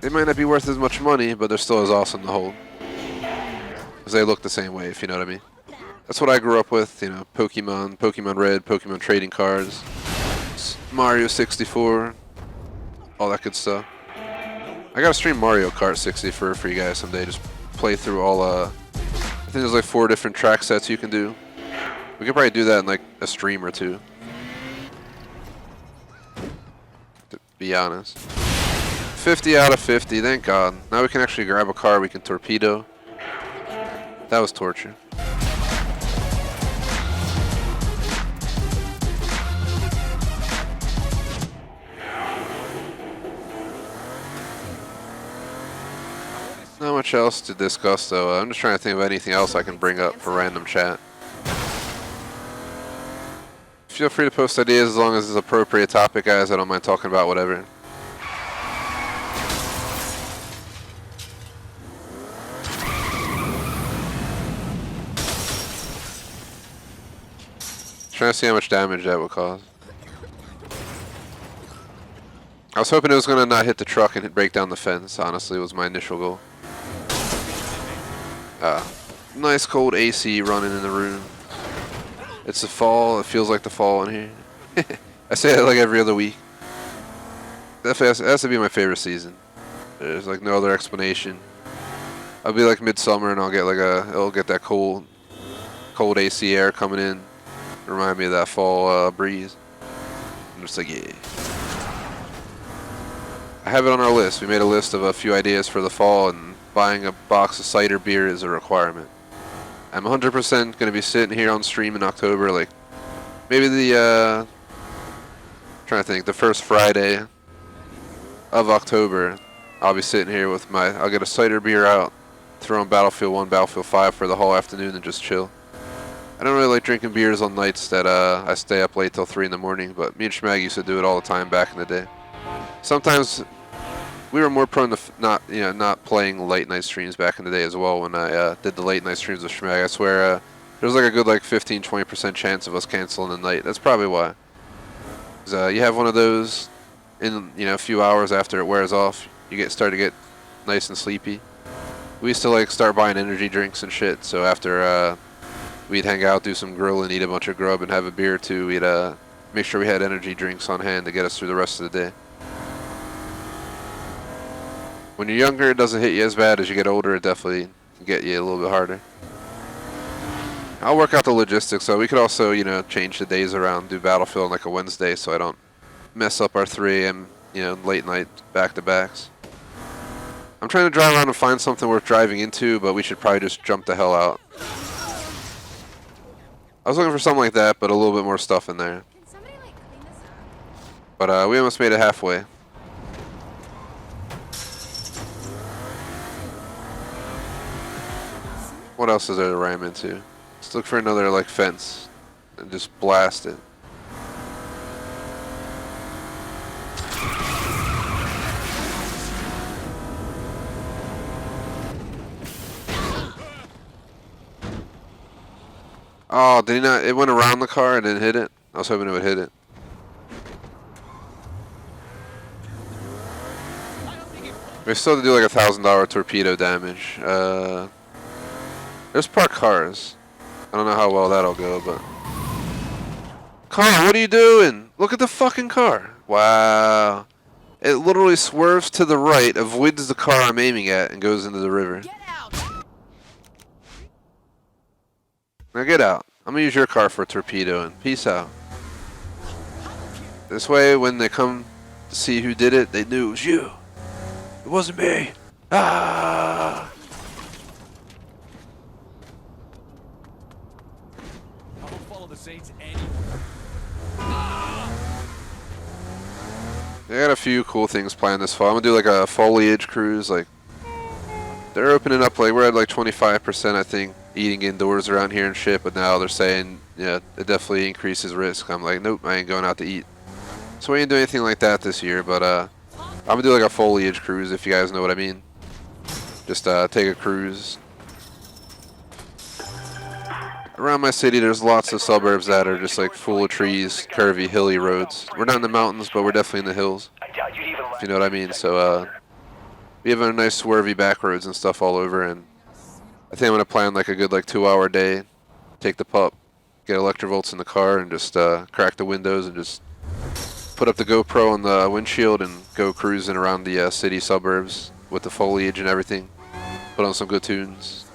they might not be worth as much money, but they're still as awesome to hold because they look the same way, if you know what I mean. That's what I grew up with, Pokemon, Pokemon Red, Pokemon trading cards, Mario 64, all that good stuff. I gotta stream Mario Kart 64 for you guys someday. Just play through all, I think there's like 4 different track sets you can do. We could probably do that in like a stream or two, to be honest. 50 out of 50, thank God. Now we can actually grab a car we can torpedo. That was torture. Not much else to discuss though. I'm just trying to think of anything else I can bring up for random chat. Feel free to post ideas as long as it's appropriate topic, guys. I don't mind talking about whatever. Trying to see how much damage that would cause. I was hoping it was going to not hit the truck and break down the fence, honestly, was my initial goal. Nice cold AC running in the room. It's the fall, it feels like the fall in here. I say that like every other week. Definitely has to be my favorite season. There's like no other explanation. I'll be like midsummer and I'll get like it'll get that cold AC air coming in. Remind me of that fall breeze. I'm just like, yeah. I have it on our list. We made a list of a few ideas for the fall, and buying a box of cider beer is a requirement. I'm 100% going to be sitting here on stream in October, like maybe the trying to think, the first Friday of October. I'll be sitting here with I'll get a cider beer out, throw on Battlefield 1, Battlefield 5 for the whole afternoon and just chill. I don't really like drinking beers on nights that I stay up late till 3 in the morning, but me and Schmag used to do it all the time back in the day. Sometimes we were more prone to not playing late night streams back in the day as well. When I did the late night streams with Schmag, I swear there was like a good 15-20% chance of us canceling the night. That's probably why. 'Cause, you have one of those in a few hours after it wears off, you start to get nice and sleepy. We used to start buying energy drinks and shit. So after we'd hang out, do some grilling, eat a bunch of grub, and have a beer or two, we'd make sure we had energy drinks on hand to get us through the rest of the day. When you're younger, it doesn't hit you as bad. As you get older, it definitely can get you a little bit harder. I'll work out the logistics, so we could also, change the days around, do Battlefield on like a Wednesday, so I don't mess up our 3 a.m., late night back-to-backs. I'm trying to drive around and find something worth driving into, but we should probably just jump the hell out. I was looking for something like that, but a little bit more stuff in there. Can somebody clean this up? But we almost made it halfway. What else is there to ram into? Let's look for another fence and just blast it. Oh, did he not? It went around the car and didn't hit it? I was hoping it would hit it. We still have to do like $1,000 torpedo damage. There's parked cars. I don't know how well that'll go, but... Car, what are you doing? Look at the fucking car. Wow. It literally swerves to the right, avoids the car I'm aiming at, and goes into the river. Get out! Now get out. I'm gonna use your car for a torpedo, and peace out. This way, when they come to see who did it, they knew it was you. It wasn't me. Ah! I won't follow the Saints anywhere. They got a few cool things planned this fall. I'm gonna do like a foliage cruise. Like they're opening up. Like we're at like 25%, I think, eating indoors around here and shit. But now they're saying, yeah, it definitely increases risk. I'm like, nope, I ain't going out to eat. So we ain't doing anything like that this year. But I'm gonna do like a foliage cruise, if you guys know what I mean. Just take a cruise. Around my city, there's lots of suburbs that are just like full of trees, curvy, hilly roads. We're not in the mountains, but we're definitely in the hills, I doubt you'd even if you know what I mean. So we have a nice swervy back roads and stuff all over, and I think I'm gonna plan like a good like 2-hour day. Take the pup, get electrovolts in the car, and just crack the windows and just put up the GoPro on the windshield and go cruising around the city suburbs with the foliage and everything. Put on some good tunes.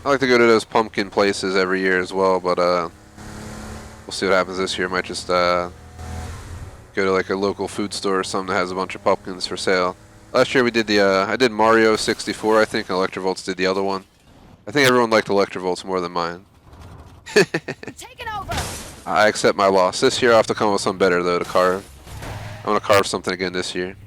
I like to go to those pumpkin places every year as well, but we'll see what happens this year. Might just go to like a local food store or something that has a bunch of pumpkins for sale. Last year we did I did Mario 64, I think, and Electrovolts did the other one. I think everyone liked Electrovolts more than mine. Taking over. I accept my loss. This year I'll have to come up with something better though to carve. I want to carve something again this year.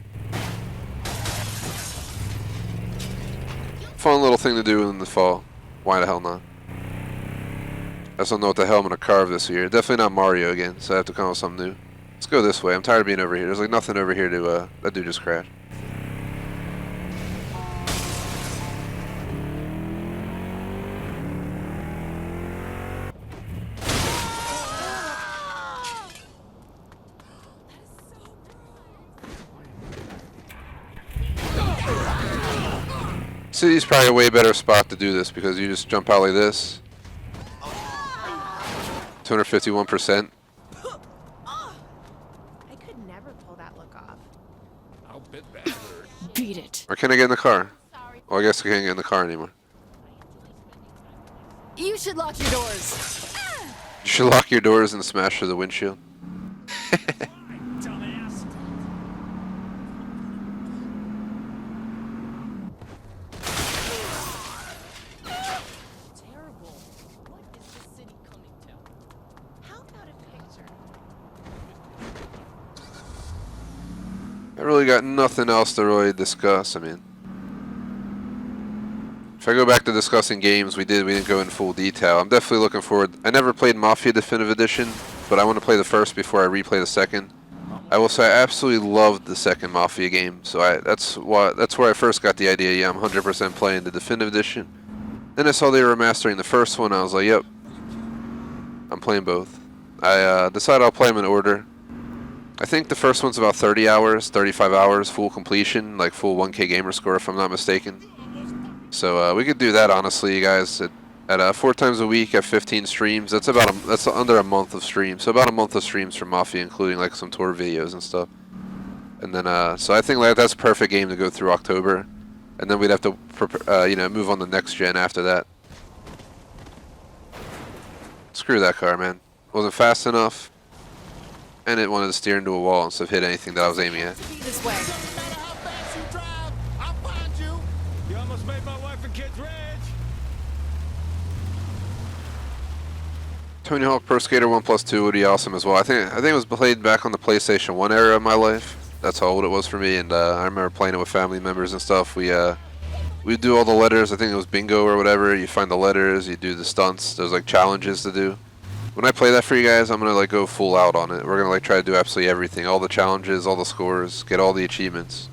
Fun little thing to do in the fall. Why the hell not? I just don't know what the hell I'm going to carve this year. Definitely not Mario again, so I have to come up with something new. Let's go this way. I'm tired of being over here. There's like nothing over here to, that dude just crashed. City's probably a way better spot to do this because you just jump out like this. 251%. I could never pull that look off. I'll bet that. Beat it. Or can I get in the car? Well, I guess I can't get in the car anymore. You should lock your doors. You should lock your doors and smash through the windshield. Dumbass. Terrible. What is this city coming to? How about a picture? I really got nothing else to really discuss. I mean, if I go back to discussing games we didn't go in full detail. I'm definitely looking forward. I never played Mafia Definitive Edition, but I want to play the first before I replay the second. I will say I absolutely loved the second Mafia game, so that's where I first got the idea. Yeah, I'm 100% playing the Definitive Edition. Then I saw they were remastering the first one. I was like, yep, I'm playing both. I decided I'll play them in order. I think the first one's about 30 hours, 35 hours, full completion, like full 1K gamer score if I'm not mistaken. So we could do that honestly, you guys. At 4 times a week at 15 streams, that's under a month of streams. So about a month of streams for Mafia, including like some tour videos and stuff. And then so I think like that's a perfect game to go through October, and then we'd have to move on to next gen after that. Screw that car, man. Wasn't fast enough, and it wanted to steer into a wall instead of hit anything that I was aiming at. This way. Doesn't matter how fast you drive, I'll find you. You almost made my wife and kids rich. Tony Hawk Pro Skater 1+2 would be awesome as well. I think it was played back on the PlayStation 1 era of my life. That's how old it was for me, and I remember playing it with family members and stuff. We do all the letters. I think it was bingo or whatever. You find the letters, you do the stunts. There's like challenges to do. When I play that for you guys, I'm gonna like go full out on it. We're gonna like try to do absolutely everything, all the challenges, all the scores, get all the achievements.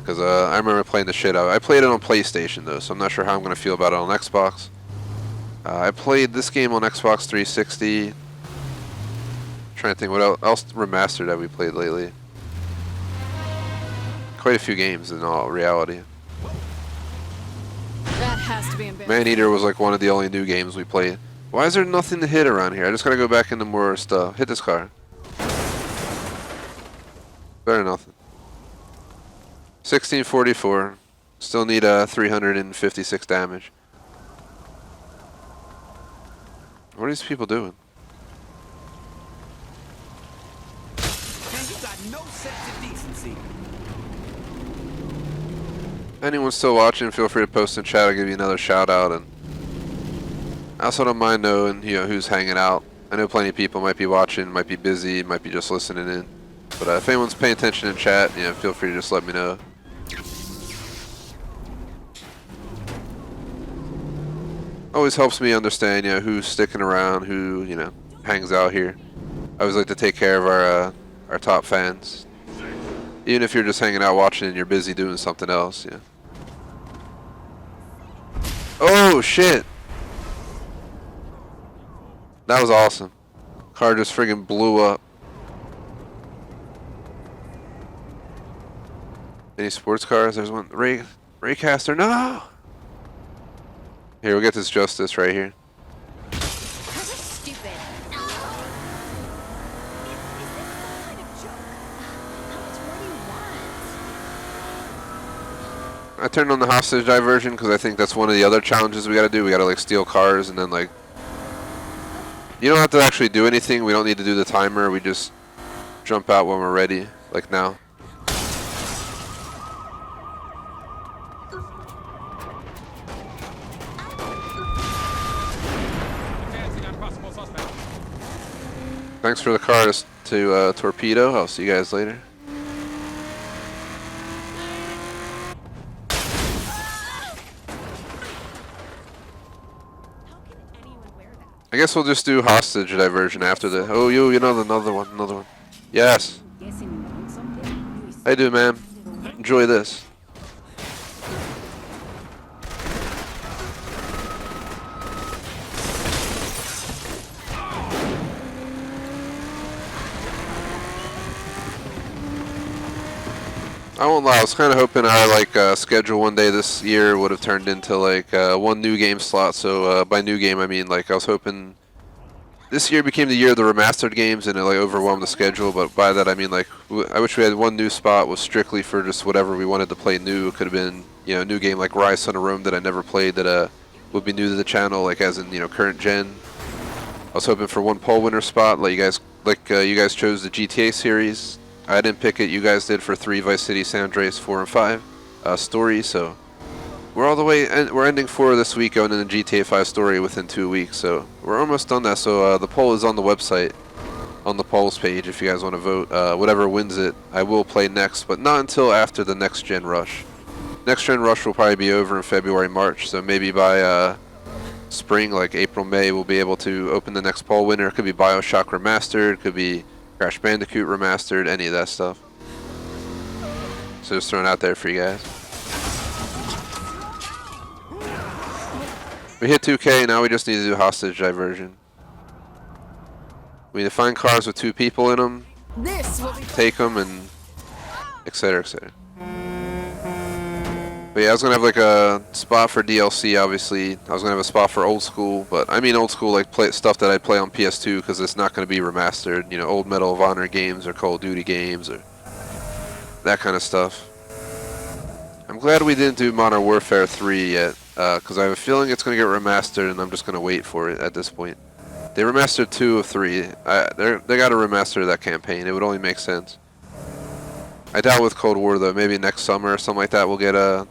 Because I remember playing the shit out. I played it on PlayStation though, so I'm not sure how I'm gonna feel about it on Xbox. I played this game on Xbox 360. Trying to think what else remastered have we played lately. Quite a few games in all reality. That has to be embarrassing. Man-Eater was like one of the only new games we played. Why is there nothing to hit around here? I just gotta go back into more stuff. Hit this car. Better than nothing. 1644. Still need 356 damage. What are these people doing? Man, you got no sense of decency. Anyone still watching, feel free to post in chat. I'll give you another shout out. And I also don't mind knowing, who's hanging out. I know plenty of people might be watching, might be busy, might be just listening in. But if anyone's paying attention in chat, feel free to just let me know. Always helps me understand, who's sticking around, who, hangs out here. I always like to take care of our top fans. Even if you're just hanging out watching and you're busy doing something else, yeah. Oh, shit! That was awesome. Car just friggin' blew up. Any sports cars? There's one. Raycaster, no! Here, we'll get this justice right here. Stupid. Is this some kind of joke? How much more do you want? I turned on the hostage diversion because I think that's one of the other challenges we gotta do. We gotta like steal cars and then like... You don't have to actually do anything. We don't need to do the timer. We just jump out when we're ready, like now. Thanks for the car to Torpedo. I'll see you guys later. I guess we'll just do hostage diversion after the... Oh, another one. Yes. How you doing, man? Enjoy this. I won't lie, I was kind of hoping our schedule one day this year would have turned into one new game slot. So by new game I mean I was hoping this year became the year of the remastered games and it overwhelmed the schedule. But by that I mean I wish we had one new spot was strictly for just whatever we wanted to play new. It could have been a new game like Rise Son of Rome that I never played that would be new to the channel as in current gen. I was hoping for one poll winner spot you guys chose the GTA series. I didn't pick it, you guys did for 3 Vice City, San Andreas, 4 and 5 story, so we're all the way, we're ending 4 this week, going into GTA 5 story within 2 weeks, so we're almost done that. So the poll is on the website, on the polls page, if you guys want to vote. Whatever wins it, I will play next, but not until after the Next Gen Rush. Next Gen Rush will probably be over in February, March, so maybe by spring, April, May, we'll be able to open the next poll winner. It could be BioShock Remastered, it could be Crash Bandicoot Remastered, any of that stuff. So just throwing it out there for you guys. We hit 2K, now we just need to do hostage diversion. We need to find cars with 2 people in them, take them, and etc, etc. But yeah, I was going to have a spot for DLC, obviously. I was going to have a spot for old school, but I mean old school stuff that I'd play on PS2 because it's not going to be remastered. Old Medal of Honor games or Call of Duty games or that kind of stuff. I'm glad we didn't do Modern Warfare 3 yet because I have a feeling it's going to get remastered and I'm just going to wait for it at this point. They remastered 2 of 3. They got to remaster that campaign. It would only make sense. I doubt with Cold War though. Maybe next summer or something like that we'll get a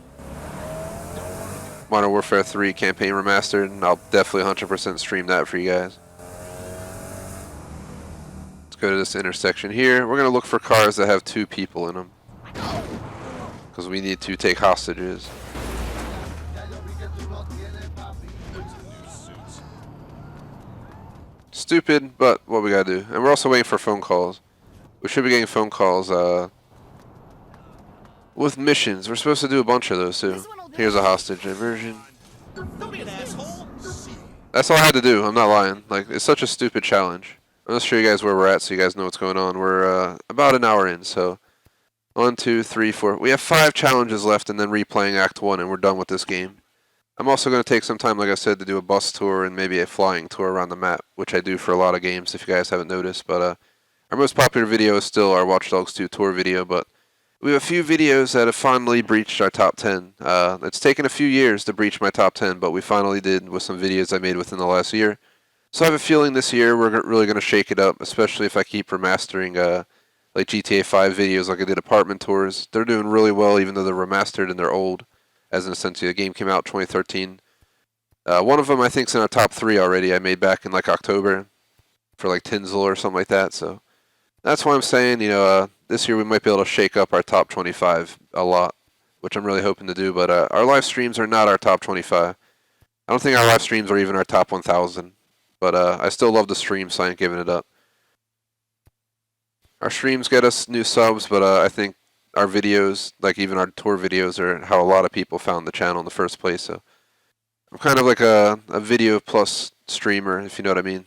Modern Warfare 3 campaign remastered, and I'll definitely 100% stream that for you guys. Let's go to this intersection here. We're going to look for cars that have 2 people in them, because we need to take hostages. Stupid, but what we gotta do. And we're also waiting for phone calls. We should be getting phone calls with missions. We're supposed to do a bunch of those too. Here's a hostage diversion. Don't be an asshole. That's all I had to do. I'm not lying. It's such a stupid challenge. I'm gonna show you guys where we're at so you guys know what's going on. We're about an hour in, so 1, 2, 3, 4. We have 5 challenges left and then replaying Act 1 and we're done with this game. I'm also going to take some time, like I said, to do a bus tour and maybe a flying tour around the map, which I do for a lot of games if you guys haven't noticed. But our most popular video is still our Watch Dogs 2 tour video, but we have a few videos that have finally breached our top 10. It's taken a few years to breach my top 10, but we finally did with some videos I made within the last year. So I have a feeling this year we're really going to shake it up, especially if I keep remastering like GTA 5 videos like I did apartment tours. They're doing really well even though they're remastered and they're old, as in essentially the game came out 2013. One of them I think's in our top 3 already. I made back in like October for like Tinsel or something like that. So that's why I'm saying, this year we might be able to shake up our top 25 a lot, which I'm really hoping to do. But our live streams are not our top 25. I don't think our live streams are even our top 1,000. But I still love the stream, so I ain't giving it up. Our streams get us new subs, but I think our videos, like even our tour videos, are how a lot of people found the channel in the first place. So I'm kind of like a video plus streamer, if you know what I mean.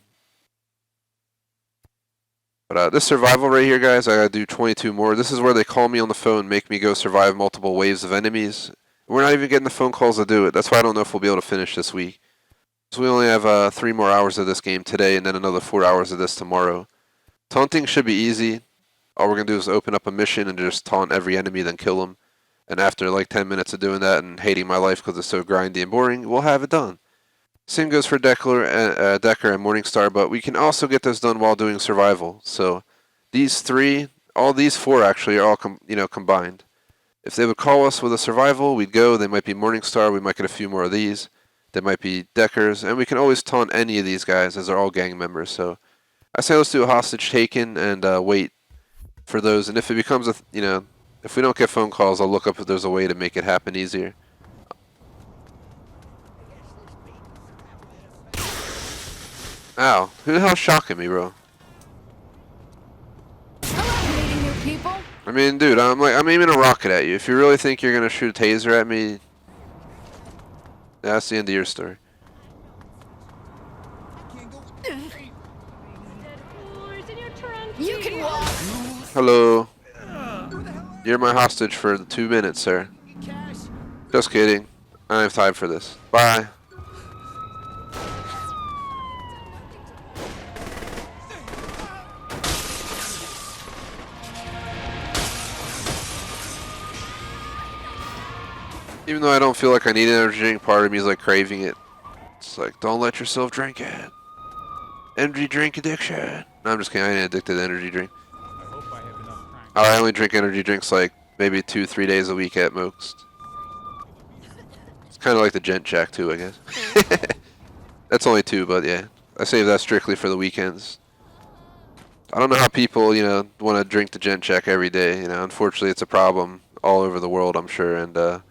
But this survival right here, guys, I gotta do 22 more. This is where they call me on the phone, make me go survive multiple waves of enemies. We're not even getting the phone calls to do it. That's why I don't know if we'll be able to finish this week. So we only have 3 more hours of this game today and then another 4 hours of this tomorrow. Taunting should be easy. All we're going to do is open up a mission and just taunt every enemy, then kill them. And after like 10 minutes of doing that and hating my life because it's so grindy and boring, we'll have it done. Same goes for Decker and Morningstar, but we can also get this done while doing survival. So these 3, all these 4 actually are all combined. If they would call us with a survival, we'd go. They might be Morningstar. We might get a few more of these. They might be Deckers, and we can always taunt any of these guys as they're all gang members. So I say let's do a hostage taken and wait for those. And if it becomes if we don't get phone calls, I'll look up if there's a way to make it happen easier. Ow, who the hell's shocking me, bro? Hello, meeting new people. I mean, dude, I'm aiming a rocket at you. If you really think you're gonna shoot a taser at me, that's the end of your story. You can walk. Hello. You're my hostage for 2 minutes, sir. Just kidding. I don't have time for this. Bye. Even though I don't feel like I need an energy drink, part of me is like craving it. It's like, don't let yourself drink it. Energy drink addiction. No, I'm just kidding. I ain't addicted to energy drink. I only drink energy drinks like maybe 2-3 days a week at most. It's kind of like the Gent Jack too, I guess. That's only 2, but yeah. I save that strictly for the weekends. I don't know how people, want to drink the Gent Jack every day. Unfortunately, it's a problem all over the world, I'm sure, and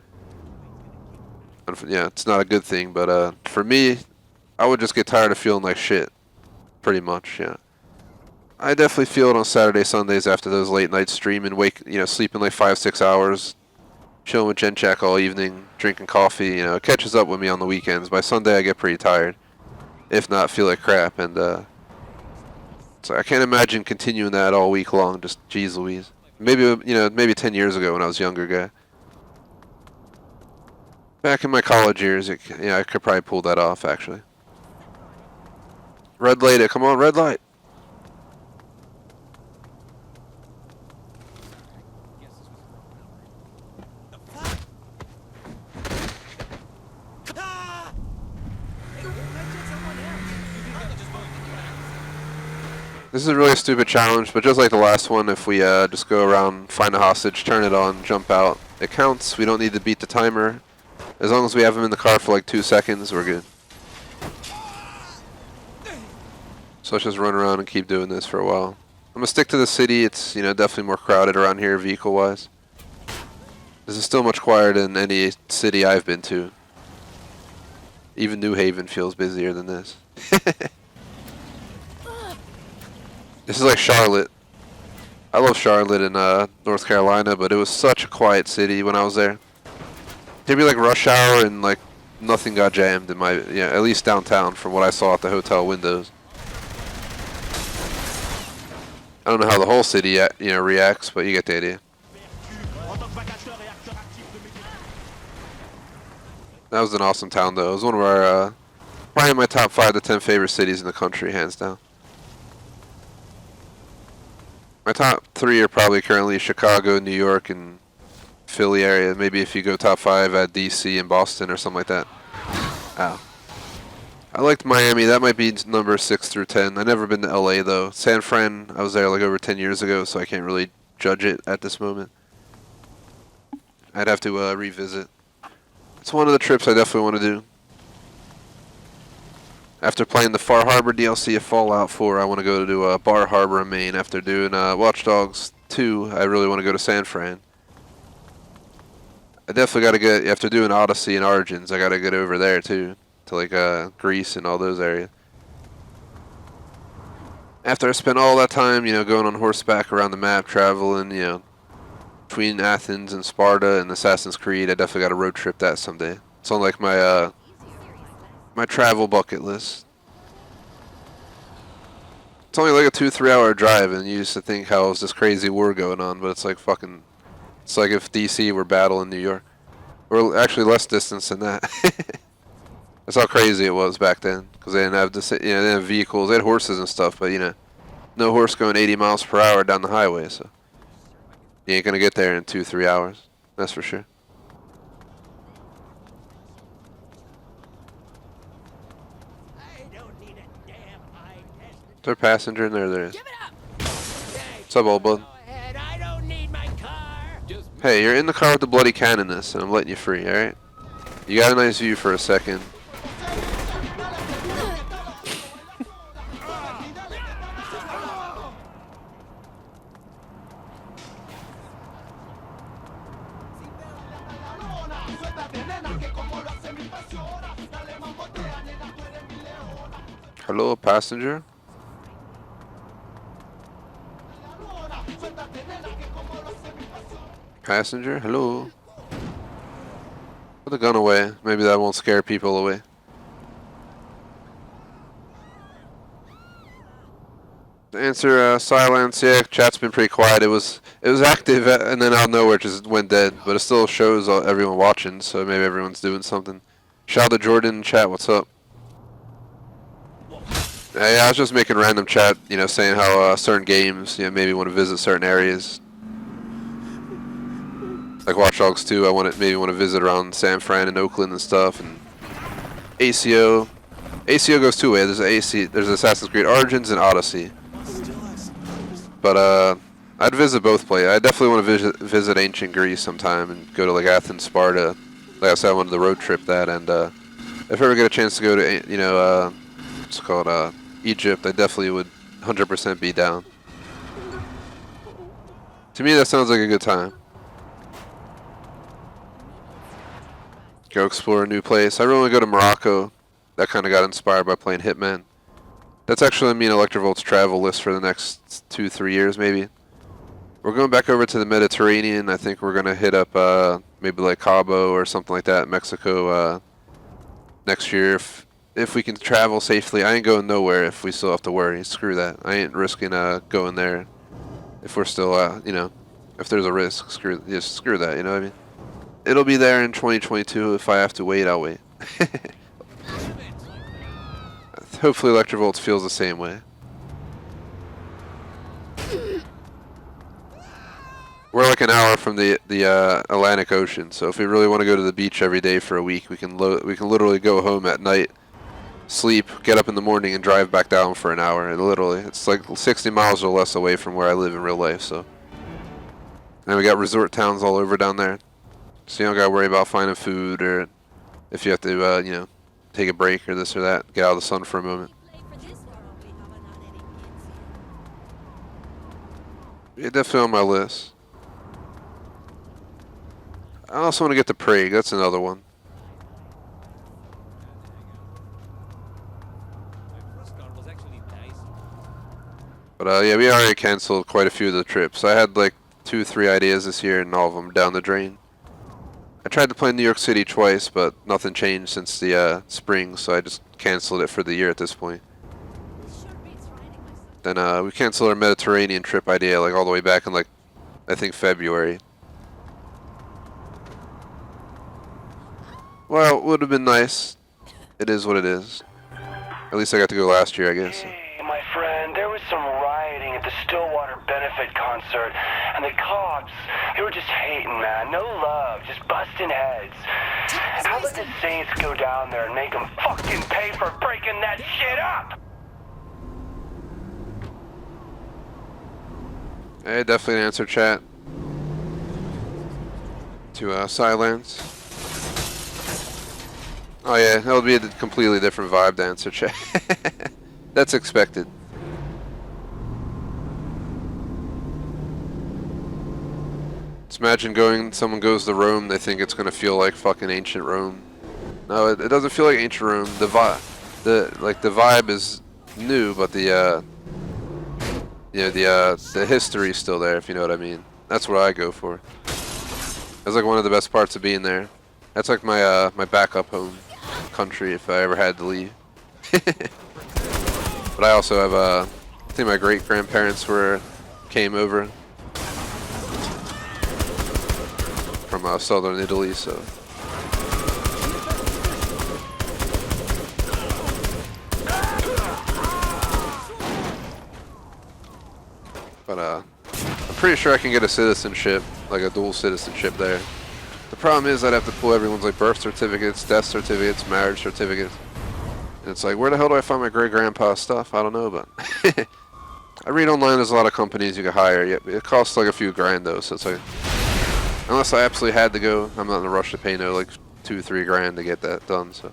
yeah, it's not a good thing, but for me, I would just get tired of feeling like shit, pretty much, yeah. I definitely feel it on Saturday, Sundays after those late nights streaming, sleeping like 5-6 hours, chilling with Gen Jack all evening, drinking coffee, it catches up with me on the weekends. By Sunday, I get pretty tired, if not feel like crap, and so I can't imagine continuing that all week long, just geez Louise. Maybe 10 years ago when I was a younger guy. Back in my college years, I could probably pull that off, actually. Red light, come on, red light. This is really a stupid challenge, but just like the last one, if we just go around, find a hostage, turn it on, jump out, it counts. We don't need to beat the timer. As long as we have him in the car for like 2 seconds, we're good. So let's just run around and keep doing this for a while. I'm gonna stick to the city. It's definitely more crowded around here vehicle-wise. This is still much quieter than any city I've been to. Even New Haven feels busier than this. This is like Charlotte. I love Charlotte in North Carolina, but it was such a quiet city when I was there. There'd be like rush hour and like nothing got jammed in at least downtown from what I saw at the hotel windows. I don't know how the whole city reacts, but you get the idea. That was an awesome town though. It was one of our probably in my top 5 to 10 favorite cities in the country, hands down. My top 3 are probably currently Chicago, New York, and Philly area. Maybe if you go top 5 at DC and Boston or something like that. Ow. I liked Miami. That might be number 6 through 10. I've never been to LA though. San Fran, I was there like over 10 years ago, so I can't really judge it at this moment. I'd have to revisit. It's one of the trips I definitely want to do. After playing the Far Harbor DLC of Fallout 4, I want to go to Bar Harbor in Maine. After doing Watch Dogs 2, I really want to go to San Fran. I definitely got to get, after doing Odyssey and Origins, I got to get over there too. To like Greece and all those areas. After I spent all that time, you know, going on horseback around the map, traveling, you know, between Athens and Sparta and Assassin's Creed, I definitely got to road trip that someday. It's on like my my travel bucket list. It's only like a 2-3 hour drive, and you used to think how was this crazy war going on, but it's like fucking, it's like if DC were battling New York. Or actually less distance than that. That's how crazy it was back then, because they didn't have this, you know, they didn't have vehicles, they had horses and stuff, but you know, no horse going 80 miles per hour down the highway, so you ain't gonna get there in 2-3 hours, that's for sure. Is there a passenger in there? There is. What's up, old bud? Hey, you're in the car with the bloody cannoness, and I'm letting you free, alright? You got a nice view for a second. Hello, passenger? Passenger, hello? Put the gun away. Maybe that won't scare people away. To answer silence, yeah, chat's been pretty quiet. It was active and then out of nowhere it just went dead. But it still shows everyone watching, so maybe everyone's doing something. Shout out to Jordan in chat, what's up? Yeah, I was just making random chat, you know, saying how certain games, you know, maybe want to visit certain areas. Like Watch Dogs 2, I maybe want to visit around San Fran and Oakland and stuff, and ACO. ACO goes two ways. There's Assassin's Creed Origins and Odyssey. But I'd visit both places. I definitely want to visit ancient Greece sometime and go to like Athens, Sparta. Like I said, I wanted to road trip that, and if I ever get a chance to go to, you know, what's it called, Egypt, I definitely would 100% be down. To me, that sounds like a good time. Go explore a new place. I really want to go to Morocco. That kind of got inspired by playing Hitman. That's actually me and Electrovolt's travel list for the next 2-3 years, maybe. We're going back over to the Mediterranean. I think we're going to hit up maybe like Cabo or something like that, Mexico, next year. If we can travel safely. I ain't going nowhere if we still have to worry. Screw that. I ain't risking going there if we're still, you know, if there's a risk. Screw that, you know what I mean? It'll be there in 2022. If I have to wait, I'll wait. Hopefully Electrovolt feels the same way. We're like an hour from the Atlantic Ocean, so if we really want to go to the beach every day for a week, we can literally go home at night, sleep, get up in the morning, and drive back down for an hour. And literally, it's like 60 miles or less away from where I live in real life. So, and we got resort towns all over down there, so you don't gotta worry about finding food or if you have to, you know, take a break or this or that, get out of the sun for a moment. Yeah, definitely on my list. I also want to get to Prague. That's another one. But yeah, we already canceled quite a few of the trips. I had like 2-3 ideas this year, and all of them down the drain. I tried to play New York City twice, but nothing changed since the spring, so I just canceled it for the year at this point. Then we canceled our Mediterranean trip idea like all the way back in like, I think February. Well, it would have been nice. It is what it is. At least I got to go last year, I guess. Hey, my friend, there was some rioting at the Stillwater benefit concert, and the cops, they were just hating, man. No love, just busting heads. How about the Saints go down there and make them fucking pay for breaking that shit up? Hey, definitely answer chat to Silence. Oh yeah, that'll be a completely different vibe to answer chat. That's expected. Just imagine someone goes to Rome, they think it's gonna feel like fucking ancient Rome. No, it doesn't feel like ancient Rome. The vibe is new, but the history's still there, if you know what I mean. That's what I go for. That's like one of the best parts of being there. That's like my my backup home country if I ever had to leave. But I also have I think my great grandparents came over from southern Italy, so. But I'm pretty sure I can get a citizenship, like a dual citizenship there. The problem is I'd have to pull everyone's like birth certificates, death certificates, marriage certificates. And it's like, where the hell do I find my great grandpa's stuff? I don't know, but I read online there's a lot of companies you can hire. It costs like a few grand though, so it's like, unless I absolutely had to go, I'm not in a rush to pay like 2-3 grand to get that done, so.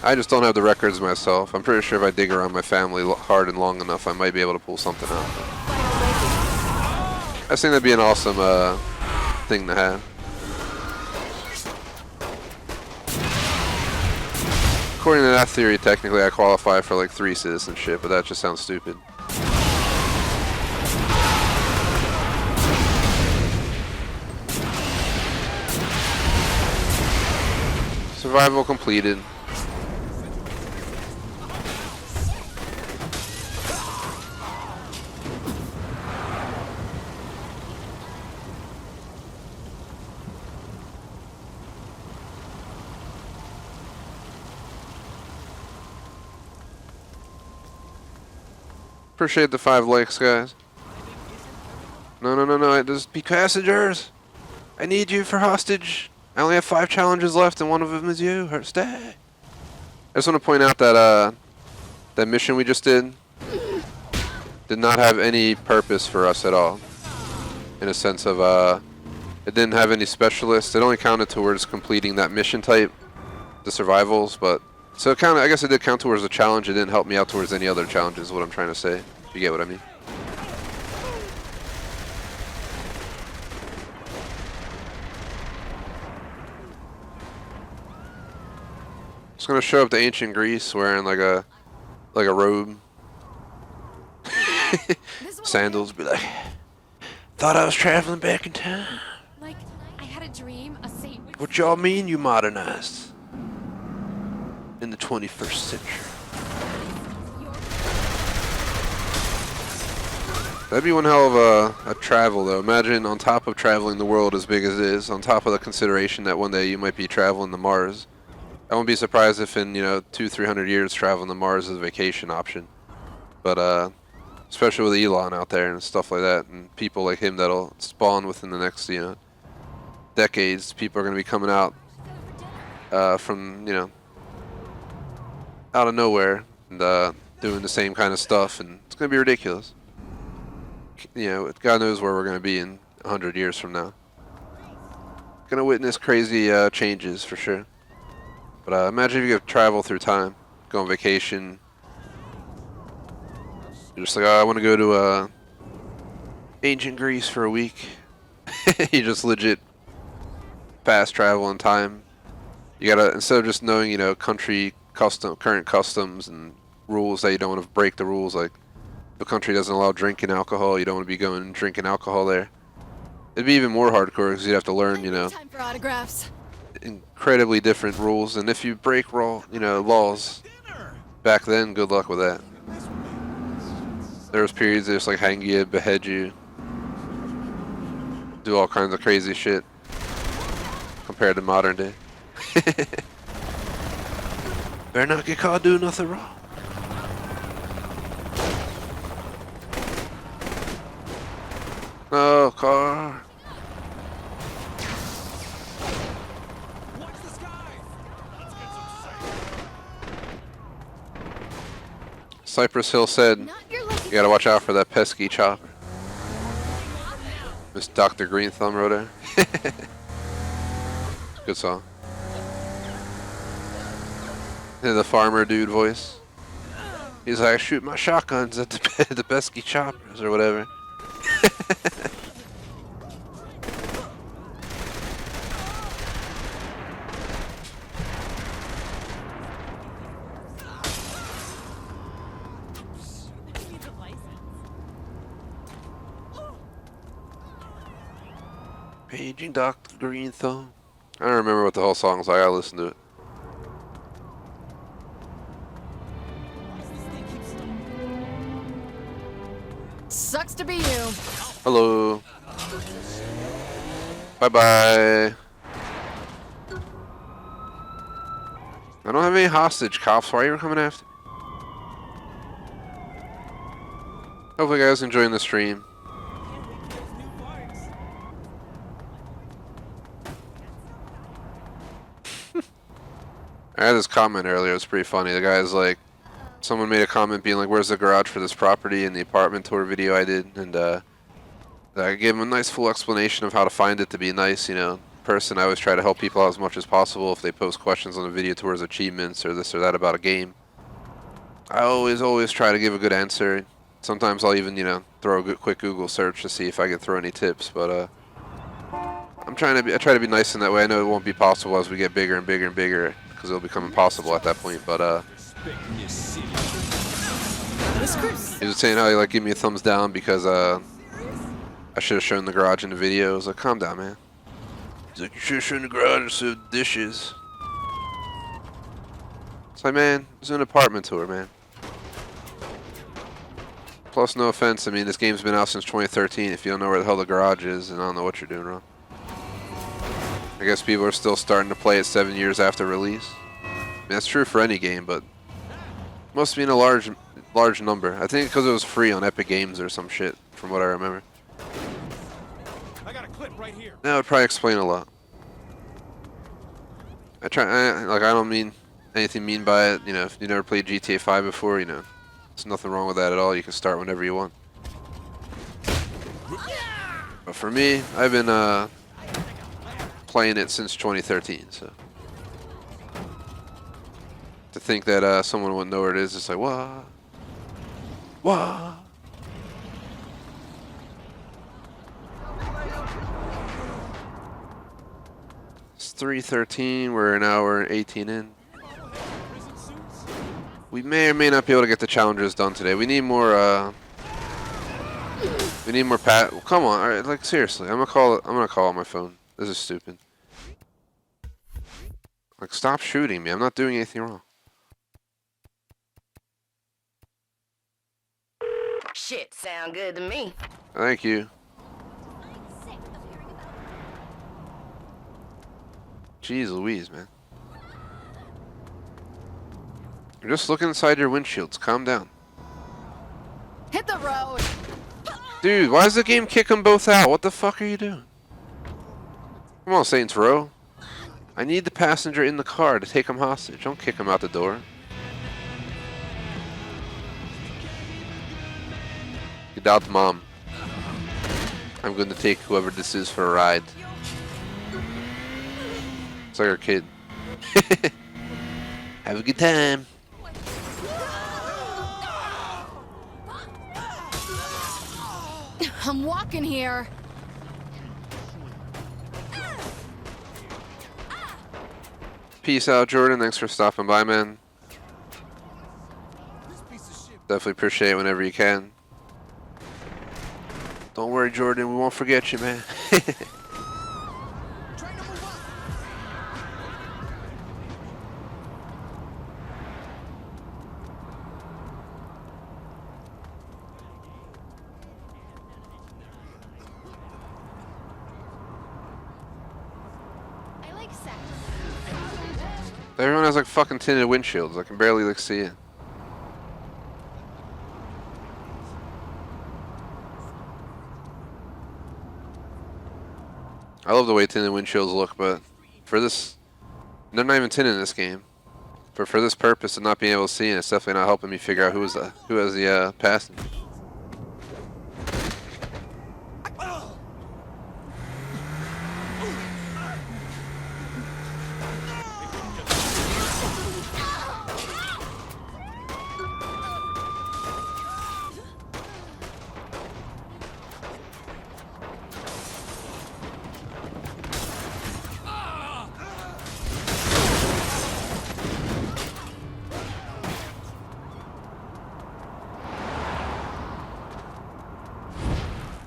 I just don't have the records myself. I'm pretty sure if I dig around my family hard and long enough, I might be able to pull something out. I think that'd be an awesome thing to have. According to that theory, technically I qualify for like 3 citizenship, but that just sounds stupid. Survival completed. Appreciate the 5 likes, guys. No, just be passengers. I need you for hostage. I only have 5 challenges left, and one of them is you. Stay. I just want to point out that that mission we just did not have any purpose for us at all. In a sense of it didn't have any specialists. It only counted towards completing that mission type, the survivals, but. So it I guess it did count towards the challenge. It didn't help me out towards any other challenges, is what I'm trying to say. You get what I mean? Just gonna show up to ancient Greece wearing like a robe. Sandals, be like, thought I was traveling back in time. Like, I had a dream, a saint would... What y'all mean you modernized? In the 21st century. That'd be one hell of a travel though. Imagine on top of traveling the world as big as it is, on top of the consideration that one day you might be traveling to Mars. I won't be surprised if in 200-300 years traveling to Mars is a vacation option. But especially with Elon out there and stuff like that, and people like him that'll spawn within the next decades. People are going to be coming out from out of nowhere and doing the same kind of stuff, and it's going to be ridiculous. God knows where we're going to be in 100 years from now. Going to witness crazy changes for sure. But imagine if you could travel through time, go on vacation. You're just like, oh, I want to go to ancient Greece for a week. You just legit fast travel in time. You gotta, instead of just knowing, country current customs and rules that you don't want to break the rules, like the country doesn't allow drinking alcohol, you don't want to be going and drinking alcohol there. It'd be even more hardcore because you'd have to learn, Time for autographs. incredibly different rules, and if you break laws back then, good luck with that. There was periods they just like hang you, behead you, do all kinds of crazy shit compared to modern day. Better not get caught doing nothing wrong. No, car. Watch the sky. Let's get some sight. Cypress Hill said, Not your lucky. you gotta watch out for that pesky chopper. Miss Dr. Green Thumb wrote her. Good song. And the farmer dude voice. He's like, I shoot my shotguns at the pesky choppers or whatever. Paging Dr. Green Thumb. I don't remember what the whole song's like. I listened to it. Sucks to be you. Hello. Bye bye. I don't have any hostage, cops. Why are you coming after me? Hopefully, you guys enjoying the stream. I had this comment earlier. It was pretty funny. The guy's like, someone made a comment being like, "Where's the garage for this property?" in the apartment tour video I did, and I gave him a nice full explanation of how to find it to be nice, you know. Person, I always try to help people out as much as possible if they post questions on the video tours, achievements, or this or that about a game. I always try to give a good answer. Sometimes I'll even, you know, throw a good, quick Google search to see if I can throw any tips, but I try to be nice in that way. I know it won't be possible as we get bigger and bigger and bigger, because it'll become impossible at that point, but he was saying how he like give me a thumbs down because I should have shown the garage in the video. I was like, calm down, man. He's like, you should have shown the garage instead of dishes. It's like, man, it's an apartment tour, man. Plus, no offense, I mean, this game's been out since 2013. If you don't know where the hell the garage is, and I don't know what you're doing wrong. I guess people are still starting to play it 7 years after release. I mean, that's true for any game, but must be in a large number. I think because it was free on Epic Games or some shit, from what I remember. I got a clip right here. That would probably explain a lot. I don't mean anything mean by it. You know, if you never played GTA 5 before, you know, there's nothing wrong with that at all. You can start whenever you want. But for me, I've been playing it since 2013, so to think that someone wouldn't know where it is, it's like, what? What? It's 3:13. We're an hour and 18 in. We may or may not be able to get the challenges done today. We need more. We need more come on, all right, like seriously. I'm gonna call on my phone. This is stupid. Like, stop shooting me. I'm not doing anything wrong. Shit, sound good to me. Thank you. Jeez Louise, man. You're just looking inside your windshields. Calm down. Hit the road. Dude, why does the game kick them both out? What the fuck are you doing? Come on, Saints Row. I need the passenger in the car to take him hostage. Don't kick him out the door. Get out, Mom. I'm going to take whoever this is for a ride. It's like our kid. Have a good time. I'm walking here. Peace out, Jordan. Thanks for stopping by, man. Definitely appreciate it whenever you can. Don't worry, Jordan. We won't forget you, man. I like sex. Everyone has like fucking tinted windshields. I can barely like see it. I love the way tinted windshields look, but for this, they're not even tinted in this game. But for this purpose of not being able to see, it's definitely not helping me figure out who has the passing.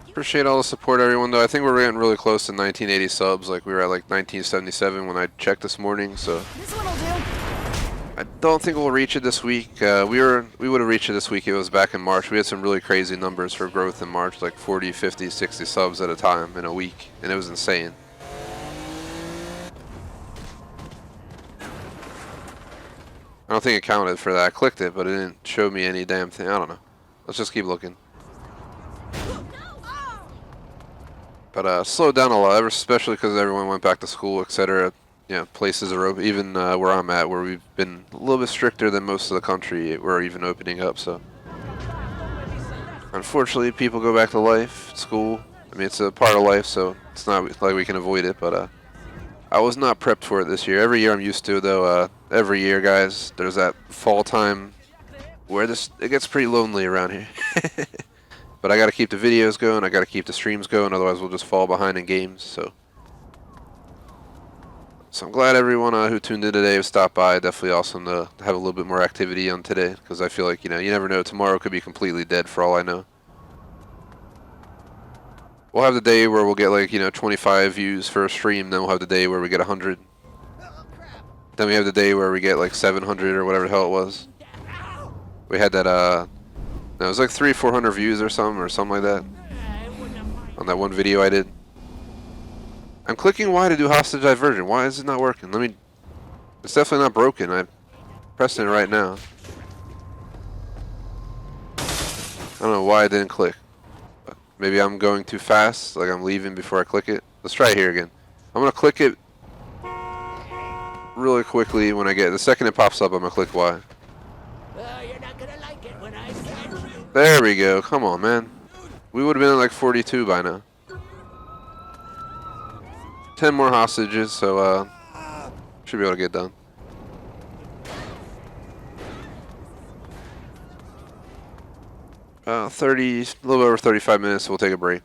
Appreciate all the support, everyone, though. I think we're getting really close to 1980 subs. Like, we were at like 1977 when I checked this morning, so This one'll do. I don't think we'll reach it this week. We would have reached it this week if it was back in March. We had some really crazy numbers for growth in March, like 40, 50, 60 subs at a time in a week, and it was insane. I don't think it counted for that. I clicked it, but it didn't show me any damn thing. I don't know. Let's just keep looking. But slowed down a lot, especially because everyone went back to school, etc. You know, places are open. Even where I'm at, where we've been a little bit stricter than most of the country, we're even opening up. So, unfortunately, people go back to life, school. I mean, it's a part of life, so it's not like we can avoid it. But I was not prepped for it this year. Every year I'm used to, though. Every year, guys, there's that fall time where it gets pretty lonely around here. But I got to keep the videos going. I got to keep the streams going. Otherwise, we'll just fall behind in games. So I'm glad everyone who tuned in today stopped by. Definitely awesome to have a little bit more activity on today, because I feel like, you never know. Tomorrow could be completely dead for all I know. We'll have the day where we'll get like 25 views for a stream. Then we'll have the day where we get 100. Then we have the day where we get like 700 or whatever the hell it was. We had that no, it was like 300-400 views or something like that on that one video I did. I'm clicking Y to do hostage diversion. Why is it not working? It's definitely not broken. I'm pressing it right now. I don't know why it didn't click. But maybe I'm going too fast, like I'm leaving before I click it. Let's try it here again. I'm gonna click it really quickly when I get the second it pops up. I'm gonna click Y. You're not gonna like it when I say. There we go. Come on, man. We would have been at like 42 by now. 10 more hostages, so should be able to get done. A little over 35 minutes. We'll take a break.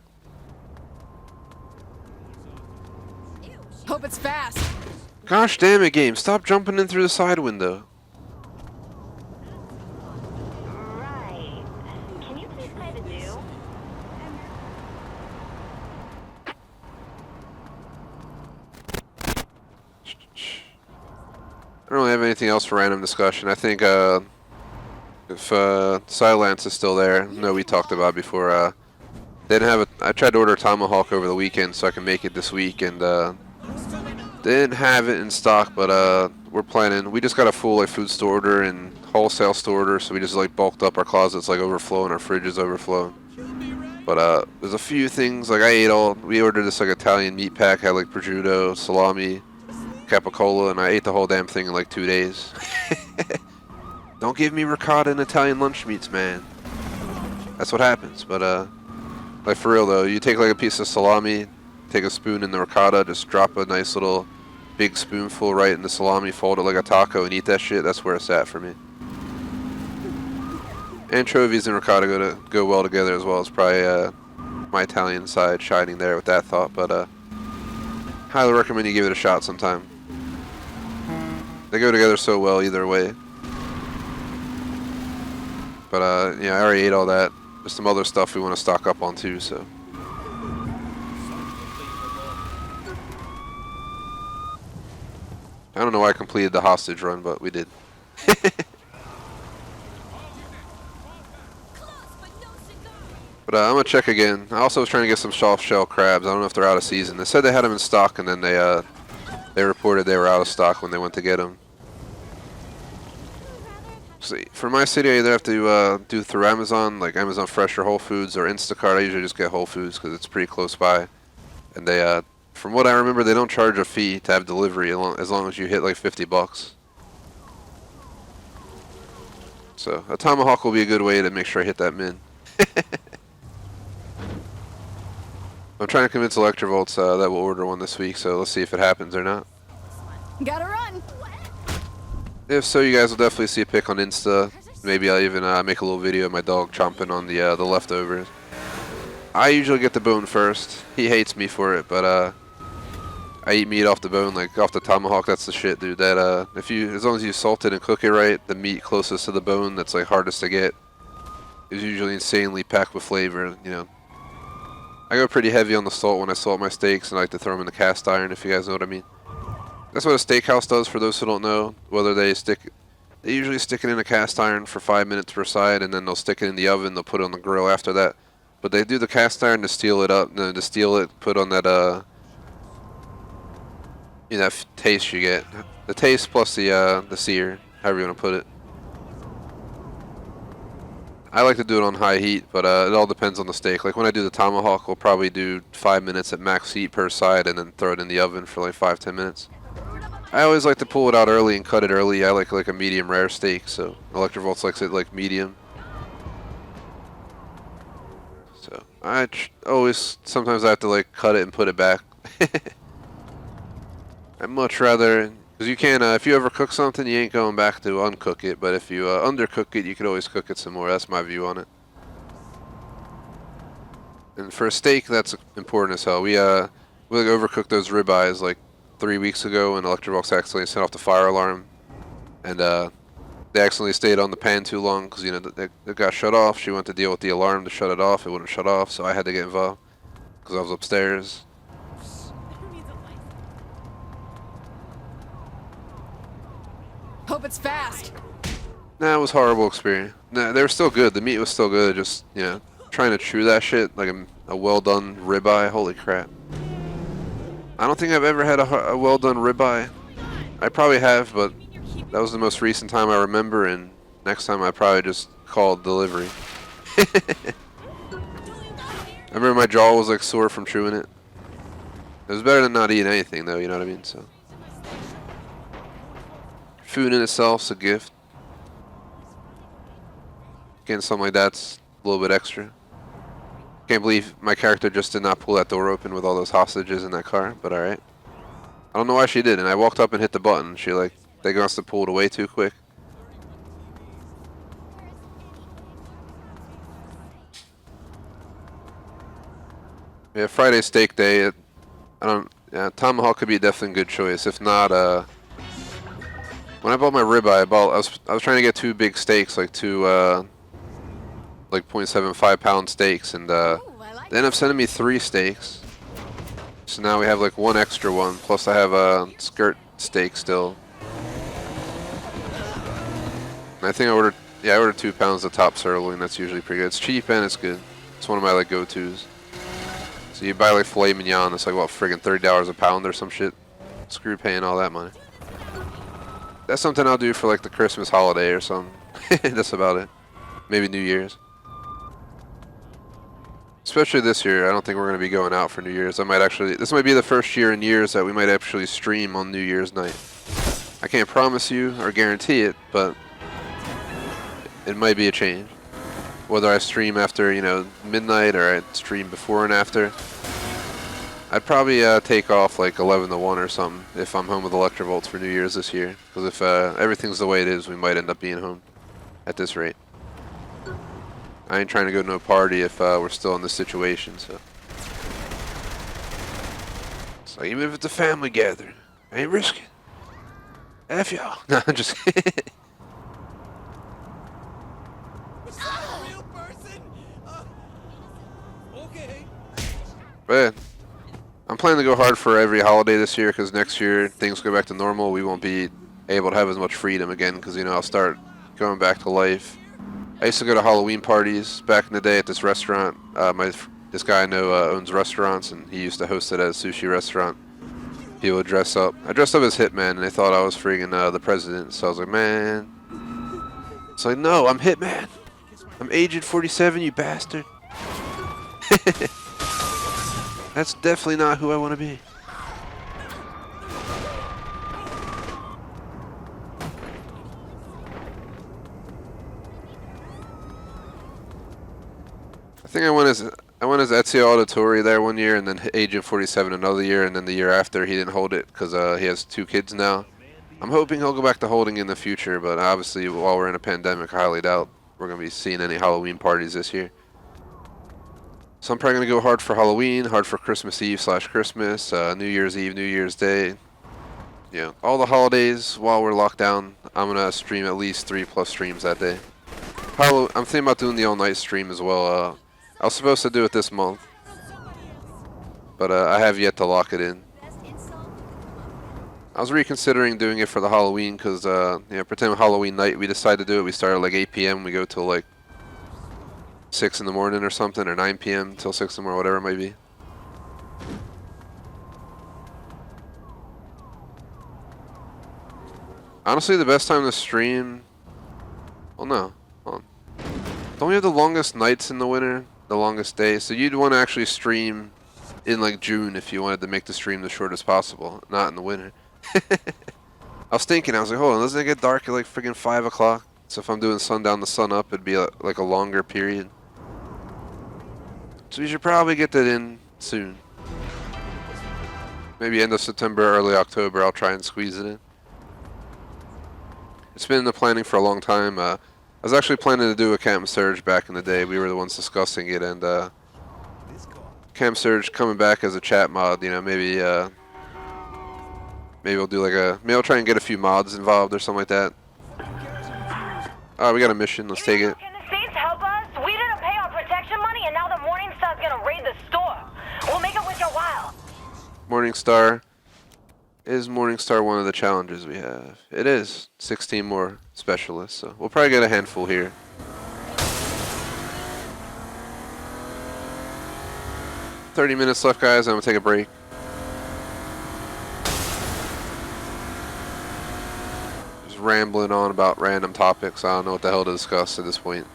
Hope it's fast. Gosh damn it, game! Stop jumping in through the side window. Right. Can you please play the do? I don't really have anything else for random discussion. I think if Silence is still there, no, we talked about before. They didn't have I tried to order a Tomahawk over the weekend so I can make it this week, and they didn't have it in stock. But we're planning. We just got a full like food store order and wholesale store order, so we just like bulked up our closets, like overflowing, our fridge is overflowing. But there's a few things like we ordered this like Italian meat pack, had like prosciutto, salami, capicola, and I ate the whole damn thing in like 2 days. Don't give me ricotta and Italian lunch meats, man. That's what happens. But like for real though, you take like a piece of salami, take a spoon in the ricotta, just drop a nice little big spoonful right in the salami, fold it like a taco, and eat that shit. That's where it's at for me. Anchovies and ricotta go well together as well. It's probably my Italian side shining there with that thought. But highly recommend you give it a shot sometime. They go together so well either way. But yeah, I already ate all that. There's some other stuff we want to stock up on too, so. I don't know why I completed the hostage run, but we did. But I'm gonna check again. I also was trying to get some soft shell crabs. I don't know if they're out of season. They said they had them in stock, and then they reported they were out of stock when they went to get them. See, for my city, I either have to do through Amazon, like Amazon Fresh or Whole Foods, or Instacart. I usually just get Whole Foods because it's pretty close by, and they from what I remember, they don't charge a fee to have delivery as long as you hit like 50 bucks. So a tomahawk will be a good way to make sure I hit that min. I'm trying to convince Electrovolts that we'll order one this week, so let's see if it happens or not. Gotta run. If so, you guys will definitely see a pic on Insta. Maybe I'll even make a little video of my dog chomping on the leftovers. I usually get the bone first. He hates me for it, but I eat meat off the bone, like off the tomahawk. That's the shit, dude. That as long as you salt it and cook it right, the meat closest to the bone that's like hardest to get is usually insanely packed with flavor. You know, I go pretty heavy on the salt when I salt my steaks, and I like to throw them in the cast iron, if you guys know what I mean. That's what a steakhouse does. For those who don't know, whether they usually stick it in a cast iron for 5 minutes per side, and then they'll stick it in the oven. They'll put it on the grill after that. But they do the cast iron to steel it up, and then to steel it, put on that that taste you get. The taste plus the sear, however you want to put it. I like to do it on high heat, but it all depends on the steak. Like when I do the tomahawk, we'll probably do 5 minutes at max heat per side, and then throw it in the oven for like 5-10 minutes. I always like to pull it out early and cut it early. I like a medium rare steak, so Electrovolts likes it like medium. So I sometimes I have to like cut it and put it back. I'd much rather, because you can't, if you overcook something, you ain't going back to uncook it, but if you undercook it, you could always cook it some more. That's my view on it. And for a steak, that's important as hell. We like overcooked those ribeyes like 3 weeks ago, and Electrovolts accidentally set off the fire alarm, and they accidentally stayed on the pan too long because it got shut off. She went to deal with the alarm to shut it off. It wouldn't shut off, so I had to get involved because I was upstairs. Hope it's fast. Nah, it was a horrible experience. Nah, they were still good. The meat was still good. Just, trying to chew that shit like a well-done ribeye. Holy crap. I don't think I've ever had a well-done ribeye. I probably have, but that was the most recent time I remember, and next time I probably just called delivery. I remember my jaw was like sore from chewing it. It was better than not eating anything, though, you know what I mean? So, food in itself's a gift. Getting something like that's a little bit extra. Can't believe my character just did not pull that door open with all those hostages in that car, but alright. I don't know why she didn't. I walked up and hit the button. They must have pulled away too quick. Yeah, Friday steak day. Tomahawk could be definitely a good choice. If not, when I bought my ribeye, I was trying to get 2 big steaks, like 2 like 0.75 pound steaks, and they ended up sending me 3 steaks. So now we have like 1 extra one, plus I have a skirt steak still. And I think I ordered 2 pounds of top sirloin. That's usually pretty good. It's cheap and it's good. It's one of my like go-tos. So you buy like filet mignon, it's like what, friggin' $30 a pound or some shit. Screw paying all that money. That's something I'll do for like the Christmas holiday or something. That's about it. Maybe New Year's. Especially this year, I don't think we're going to be going out for New Year's. This might be the first year in years that we might actually stream on New Year's night. I can't promise you or guarantee it, but it might be a change. Whether I stream after, midnight, or I stream before and after. I'd probably take off like 11 to 1 or something if I'm home with Electrovolts for New Year's this year. Because if everything's the way it is, we might end up being home at this rate. I ain't trying to go to no party if we're still in this situation, so. It's like, even if it's a family gathering, I ain't risking. F y'all. No, I'm just kidding. Was that a real person? Okay. But I'm planning to go hard for every holiday this year, because next year things go back to normal. We won't be able to have as much freedom again, because I'll start going back to life. I used to go to Halloween parties back in the day at this restaurant. This guy I know owns restaurants, and he used to host it at a sushi restaurant. He would dress up. I dressed up as Hitman, and they thought I was freaking the president. So I was like, man. It's like, no, I'm Hitman. I'm Agent 47, you bastard. That's definitely not who I want to be. think I went as Xxii Auditory there one year, and then Agent 47 another year, and then the year after he didn't hold it because he has 2 kids now. I'm hoping he'll go back to holding in the future, but obviously while we're in a pandemic, I highly doubt we're going to be seeing any Halloween parties this year. So I'm probably going to go hard for Halloween, hard for Christmas Eve / Christmas, New Year's Eve, New Year's Day. You know, all the holidays while we're locked down, I'm going to stream at least 3+ streams that day. I'm thinking about doing the all-night stream as well. I was supposed to do it this month, but I have yet to lock it in. I was reconsidering doing it for the Halloween because, you know, pretend Halloween night we decided to do it. We start at like 8 p.m. We go till like 6 in the morning or something, or 9 p.m. till 6 in the morning, whatever it might be. Honestly, the best time to stream... Well, no. Hold on. Don't we have the longest nights in the winter? The longest days? So you'd want to actually stream in like June if you wanted to make the stream the shortest possible, not in the winter. I was thinking, I was like, hold on, doesn't it get dark at like friggin' 5 o'clock? So if I'm doing sundown to sun up, it'd be like a longer period. So you should probably get that in soon. Maybe end of September, early October, I'll try and squeeze it in. It's been in the planning for a long time. I was actually planning to do a Camp Surge back in the day. We were the ones discussing it, and Camp Surge coming back as a chat mod, you know, maybe we'll do like maybe I'll try and get a few mods involved or something like that. Oh, we got a mission, let's take it. Can the States help us? We didn't pay our protection money, and now the Morningstar's gonna raid the store. We'll make it with your while. Morningstar. Is Morningstar one of the challenges we have? It is. 16 more specialists, so we'll probably get a handful here. $30 minutes left, guys. I'm gonna take a break. Just rambling on about random topics. I don't know what the hell to discuss at this point.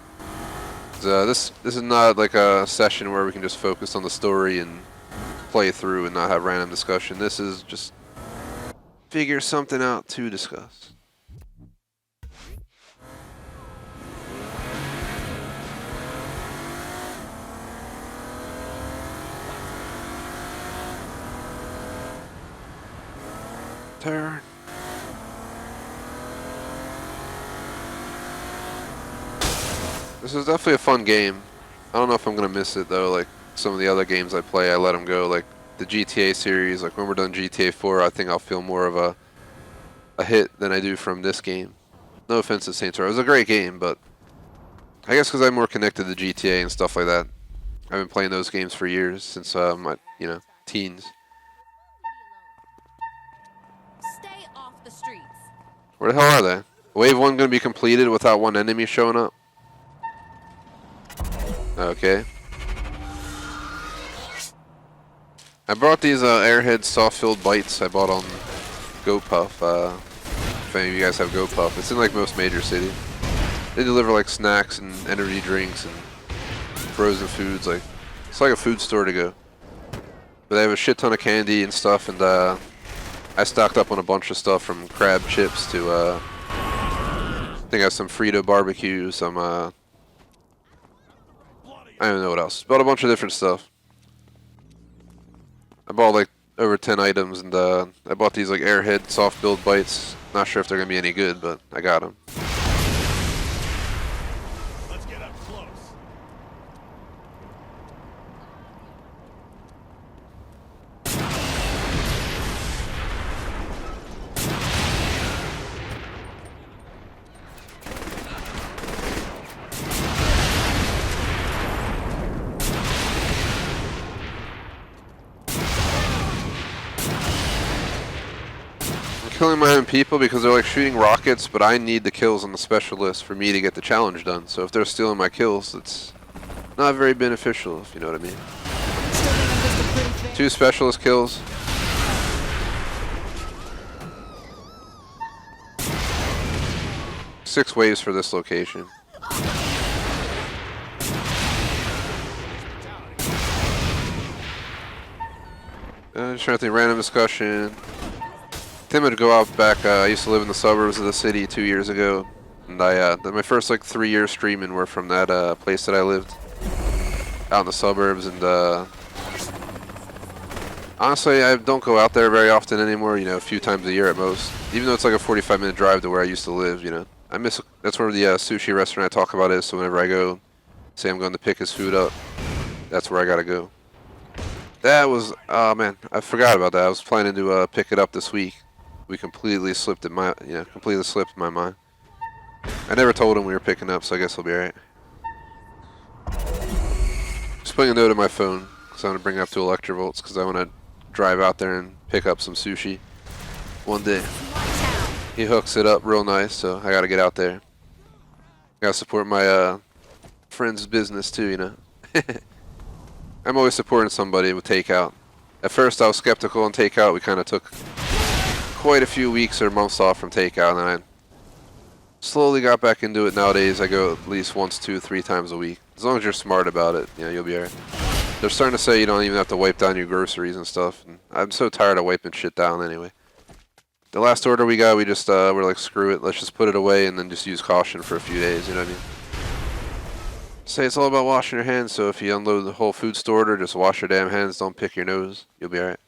This is not like a session where we can just focus on the story and play through and not have random discussion. This is just figure something out to discuss. Turn. This is definitely a fun game. I don't know if I'm gonna miss it though. Like some of the other games I play, I let them go. Like the GTA series, like when we're done GTA 4, I think I'll feel more of a hit than I do from this game. No offense to Saints Row. It was a great game, but I guess because I'm more connected to GTA and stuff like that. I've been playing those games for years, since my, you know, teens. Stay off the streets. Where the hell are they? Wave 1 gonna be completed without one enemy showing up? Okay. I brought these Airhead soft-filled bites I bought on GoPuff. If any of you guys have GoPuff, it's in like most major cities. They deliver like snacks and energy drinks and frozen foods. Like it's like a food store to go. But they have a shit ton of candy and stuff, and I stocked up on a bunch of stuff from crab chips to I think I have some Frito barbecue, some I don't even know what else. Bought a bunch of different stuff. I bought like over 10 items, and I bought these like Airhead soft build bites. Not sure if they're gonna be any good, but I got them. Let's get up close. Killing my own people because they're like shooting rockets, but I need the kills on the specialist for me to get the challenge done. So if they're stealing my kills, it's not very beneficial, if you know what I mean. 2 specialist kills. Six waves for this location. Just trying to think, random discussion. Tim would go out back. I used to live in the suburbs of the city 2 years ago, and my first like 3 years streaming were from that place that I lived. out in the suburbs, and honestly, I don't go out there very often anymore. You know, a few times a year at most. Even though it's like a 45-minute drive to where I used to live. You know, I miss. That's where the sushi restaurant I talk about is. So whenever I go, say I'm going to pick his food up, that's where I gotta go. That was, oh man, I forgot about that. I was planning to pick it up this week. We completely slipped my mind. I never told him we were picking up, so I guess he'll be alright. Just putting a note on my phone because I want to bring it up to Electrovolts because I want to drive out there and pick up some sushi one day. He hooks it up real nice, so I got to get out there. Got to support my friend's business too, you know. I'm always supporting somebody with takeout. At first I was skeptical on takeout. We kind of took quite a few weeks or months off from takeout, and I slowly got back into it. Nowadays I go at least once, 2, 3 times a week. As long as you're smart about it, you know, you'll be alright. They're starting to say you don't even have to wipe down your groceries and stuff. And I'm so tired of wiping shit down anyway. The last order we got, we just we're like, screw it, let's just put it away and then just use caution for a few days, you know what I mean? Say it's all about washing your hands, so if you unload the whole food store order, just wash your damn hands, don't pick your nose. You'll be alright.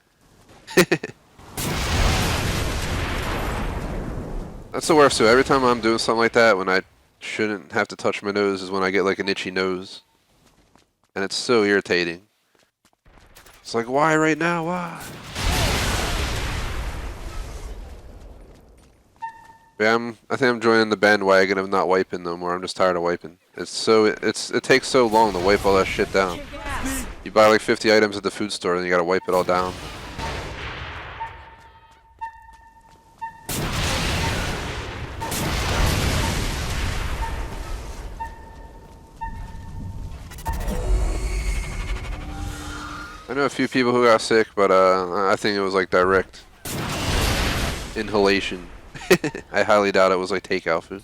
That's the worst too. Every time I'm doing something like that, when I shouldn't have to touch my nose, is when I get like an itchy nose. And it's so irritating. It's like, why right now? Why? Yeah, I think I'm joining the bandwagon of not wiping no more. I'm just tired of wiping. It takes so long to wipe all that shit down. You buy like 50 items at the food store and you gotta wipe it all down. I know a few people who got sick, but I think it was like direct inhalation. I highly doubt it was like takeout food.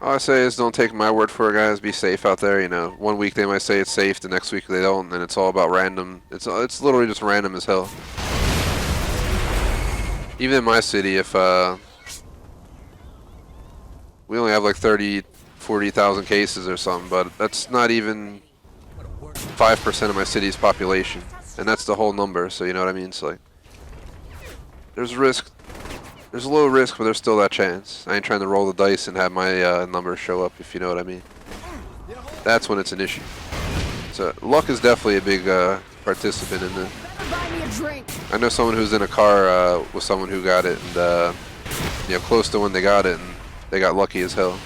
All I say is don't take my word for it, guys. Be safe out there. You know, one week they might say it's safe, the next week they don't, and it's all about random. It's literally just random as hell. Even in my city, if we only have like 40,000 cases or something, but that's not even 5% of my city's population, and that's the whole number. So you know what I mean? It's like there's risk, there's a low risk, but there's still that chance. I ain't trying to roll the dice and have my number show up, if you know what I mean. That's when it's an issue. So luck is definitely a big participant in this. I know someone who's in a car with someone who got it, and you know, close to when they got it, and they got lucky as hell.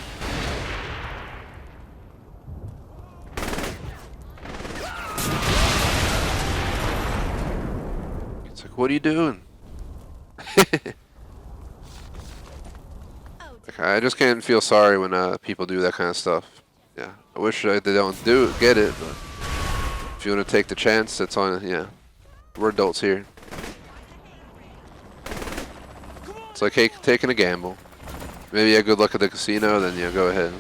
It's like, what are you doing? Like, I just can't feel sorry when people do that kind of stuff. Yeah, I wish they don't get it, but if you want to take the chance, it's on. Yeah, we're adults here. It's like, hey, taking a gamble. Maybe you have good luck at the casino, then yeah, go ahead.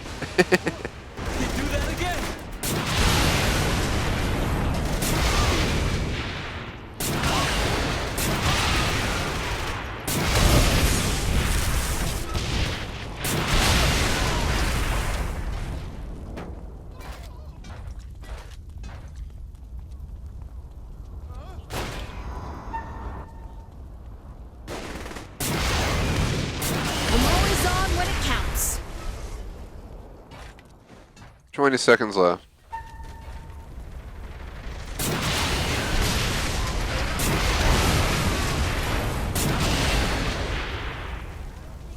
I'm always on when it counts. 20 seconds left.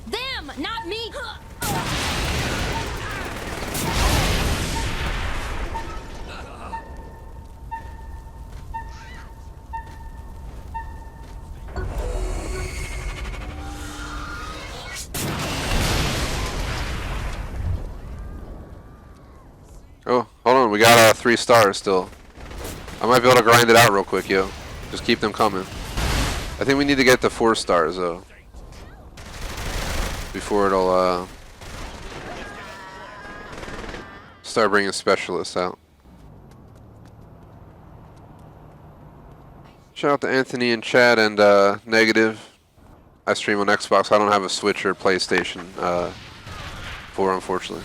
Them, not me. Oh, hold on, we got 3 stars still. I might be able to grind it out real quick, yo. Just keep them coming. I think we need to get to 4 stars though, before it'll start bringing specialists out. Shout out to Anthony and Chad and Negative. I stream on Xbox. I don't have a Switch or PlayStation 4, unfortunately.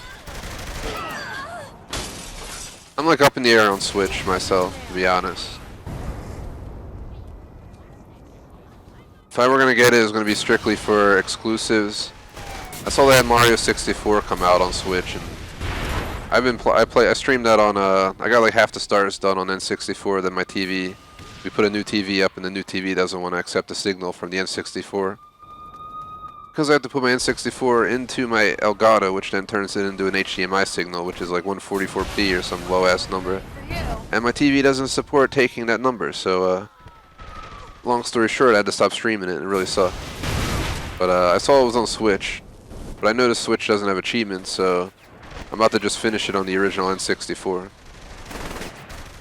I'm like up in the air on Switch myself, to be honest. If I were gonna get it, it was gonna be strictly for exclusives. I saw they had Mario 64 come out on Switch, and I streamed that on I got like half the stars done on N64. Then my TV, we put a new TV up, and the new TV doesn't want to accept the signal from the N64 because I have to put my N64 into my Elgato, which then turns it into an HDMI signal, which is like 144p or some low ass number. And my TV doesn't support taking that number, so long story short, I had to stop streaming it. It really sucked. But I saw it was on Switch, but I noticed Switch doesn't have achievements, so I'm about to just finish it on the original N64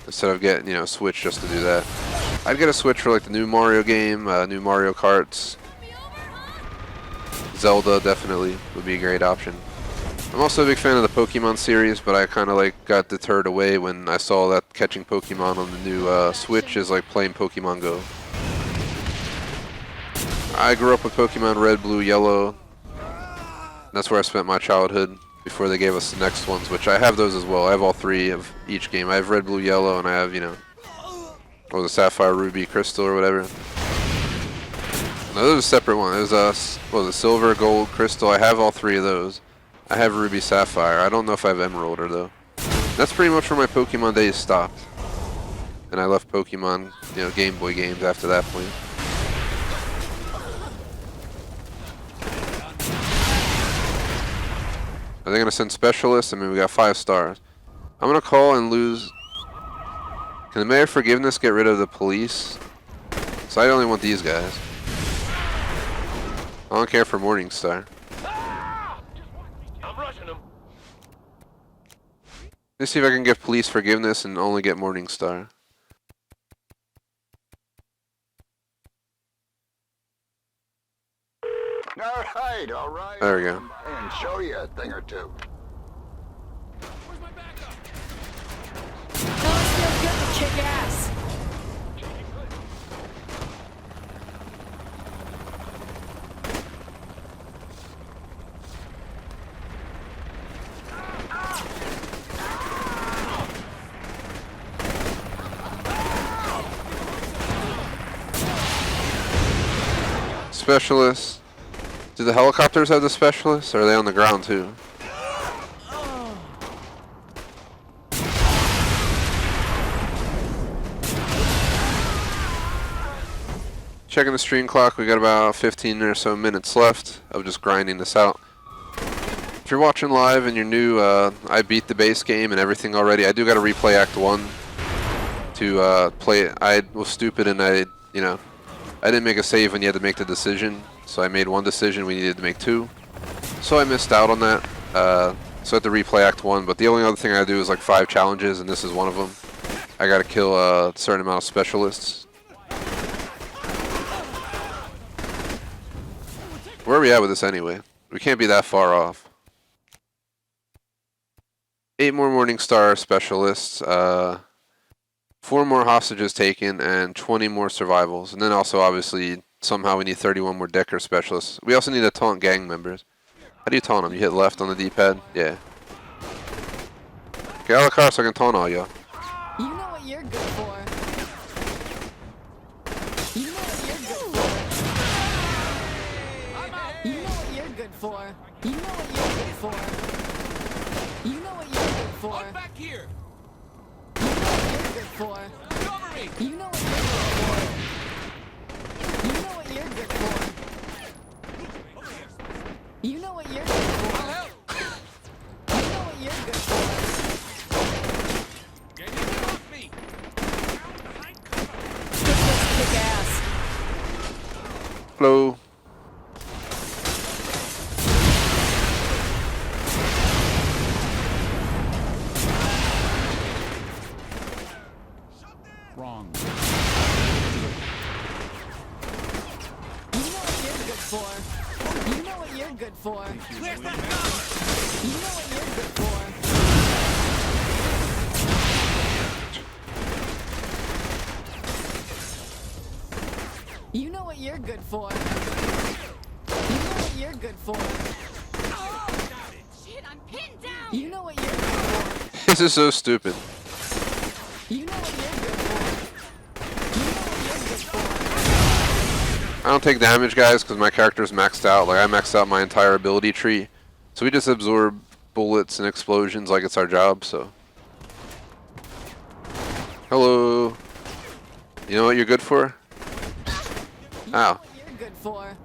instead of getting, you know, Switch just to do that. I'd get a Switch for like the new Mario game, new Mario Karts. Zelda definitely would be a great option. I'm also a big fan of the Pokemon series, but I kind of like got deterred away when I saw that catching Pokemon on the new Switch is like playing Pokemon Go. I grew up with Pokemon Red, Blue, Yellow. That's where I spent my childhood before they gave us the next ones, which I have those as well. I have all three of each game. I have Red, Blue, Yellow, and I have, you know, what was it, Sapphire, Ruby, Crystal, or whatever. No, those are a separate one. It was what was it, Silver, Gold, Crystal. I have all three of those. I have Ruby, Sapphire. I don't know if I have Emerald or though. That's pretty much where my Pokemon days stopped. And I left Pokemon, you know, Game Boy games after that point. Are they gonna send specialists? I mean, we got 5 stars. I'm gonna call and lose. Can the Mayor of Forgiveness get rid of the police? So I only want these guys. I don't care for Morningstar. I'm rushing him. Let's see if I can give police forgiveness and only get Morningstar. All right. There we go. And show you a thing or two. Where's my backup? No, it feels good to kick ass. Specialists. Do the helicopters have the specialists, or are they on the ground too? Checking the stream clock, we got about 15 or so minutes left of just grinding this out. If you're watching live and you're new, I beat the base game and everything already. I do got to replay Act 1 to play it. I was stupid and I didn't make a save when you had to make the decision. So I made one decision, we needed to make 2. So I missed out on that. So I had to replay Act 1, but the only other thing I do is like 5 challenges, and this is one of them. I gotta kill a certain amount of specialists. Where are we at with this anyway? We can't be that far off. 8 more Morningstar specialists, 4 more hostages taken, and 20 more survivals. And then also, obviously, somehow we need 31 more Decker specialists. We also need to taunt gang members. How do you taunt them? You hit left on the D-pad? Yeah. Get out of the car so I can taunt all y'all. You know what you're good for. You know what you're good for. You know what you're good for. You know what you're good for. You know what you're good for. I'm back here. You know what you're good for. Cover me. You know what you're good for. You know what you're good for. You know what you're good for. I'll help. You know what you're good for. Get off me. Let's kick ass. Hello. Wrong. You know what you're good for. You know what you're good for. Where's that gun? You know what you're good for. You know what you're good for. you're good for. Shit, I'm pinned down. You know what you're good for. This is so stupid. You know what you're good for. You know what you're good for. I don't take damage, guys, because my character's maxed out. Like, I maxed out my entire ability tree. So we just absorb bullets and explosions like it's our job, so. Hello. You know what you're good for? You know Ow. what you're good for.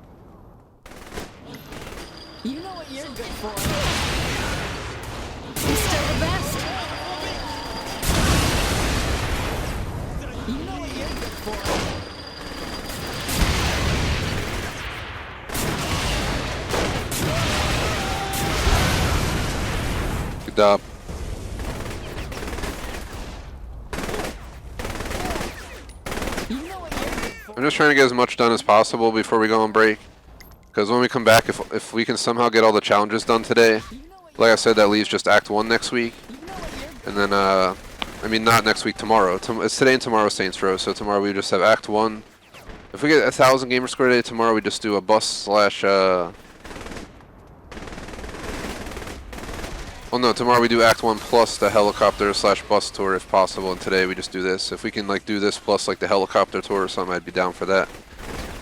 You know what you're good for. You're still the best. You know what you're good for. Good job. You know what you're good for. I'm just trying to get as much done as possible before we go on break. Because when we come back, if we can somehow get all the challenges done today, You know what like I said, that leaves just Act 1 next week. you know what you're good And then, I mean, not next week, tomorrow. It's today and tomorrow Saints Row, so tomorrow we just have Act 1. If we get 1,000 gamer score today, tomorrow we just do a bus slash, well, no, tomorrow we do Act 1 plus the helicopter slash bus tour if possible, and today we just do this. If we can, like, do this plus, like, the helicopter tour or something, I'd be down for that.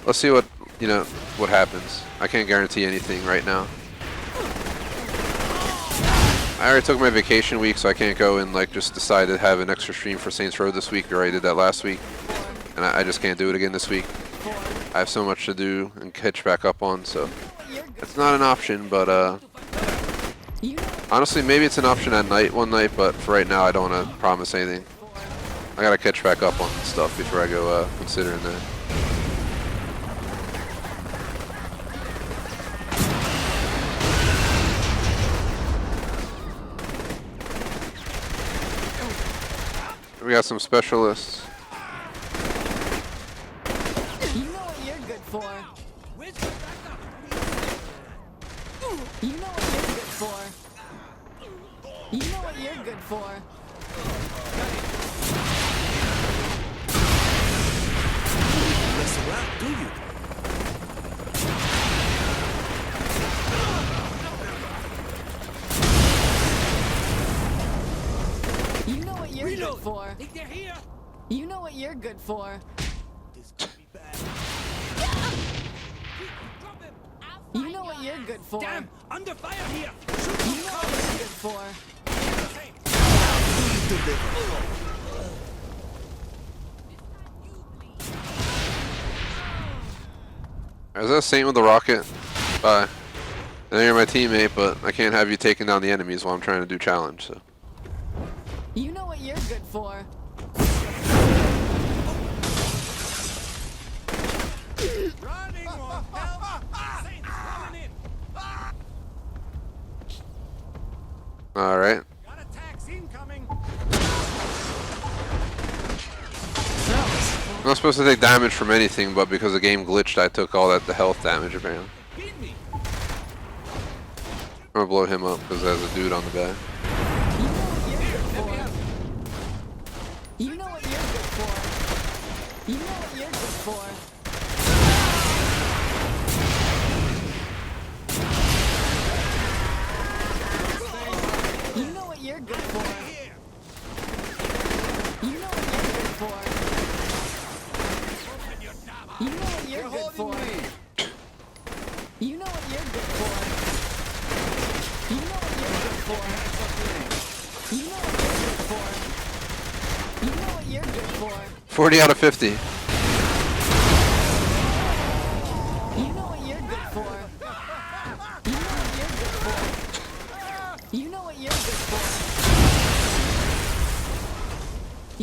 Let's see what, you know, what happens. I can't guarantee anything right now. I already took my vacation week, so I can't go and, like, just decide to have an extra stream for Saints Row this week. I already did that last week, and I just can't do it again this week. I have so much to do and catch back up on, so it's not an option, but, You know honestly, maybe it's an option at night one night, but for right now, I don't want to promise anything. I gotta catch back up on stuff before I go considering that. We got some specialists. You know what you're good for. You know what you're good for. You know what you're good for. Mess around, do you? You know what you're good for. Think they're here? You know what you're good for. This could be bad. Drop him! You know what you're good for. Damn! Under fire here! You know what you're good for. Is that a Saint with a rocket? Bye. I know you're my teammate, but I can't have you taking down the enemies while I'm trying to do challenge, so. You know what you're good for. Running won't help! Saints running in! Alright. Got attacks incoming! I'm not supposed to take damage from anything, but because the game glitched, I took all the health damage apparently. Beat me! I'm gonna blow him up because there's a dude on the back. You know what you're good for. You know what you're good for. You know what you're good for. You know what you're good for. You know what you're good for. You know what you're good for. You know what you're good for. You know what you're good for. You know what you're good for. 40 out of 50. You know what you're good for. You know what you're good for. You know what you're good for.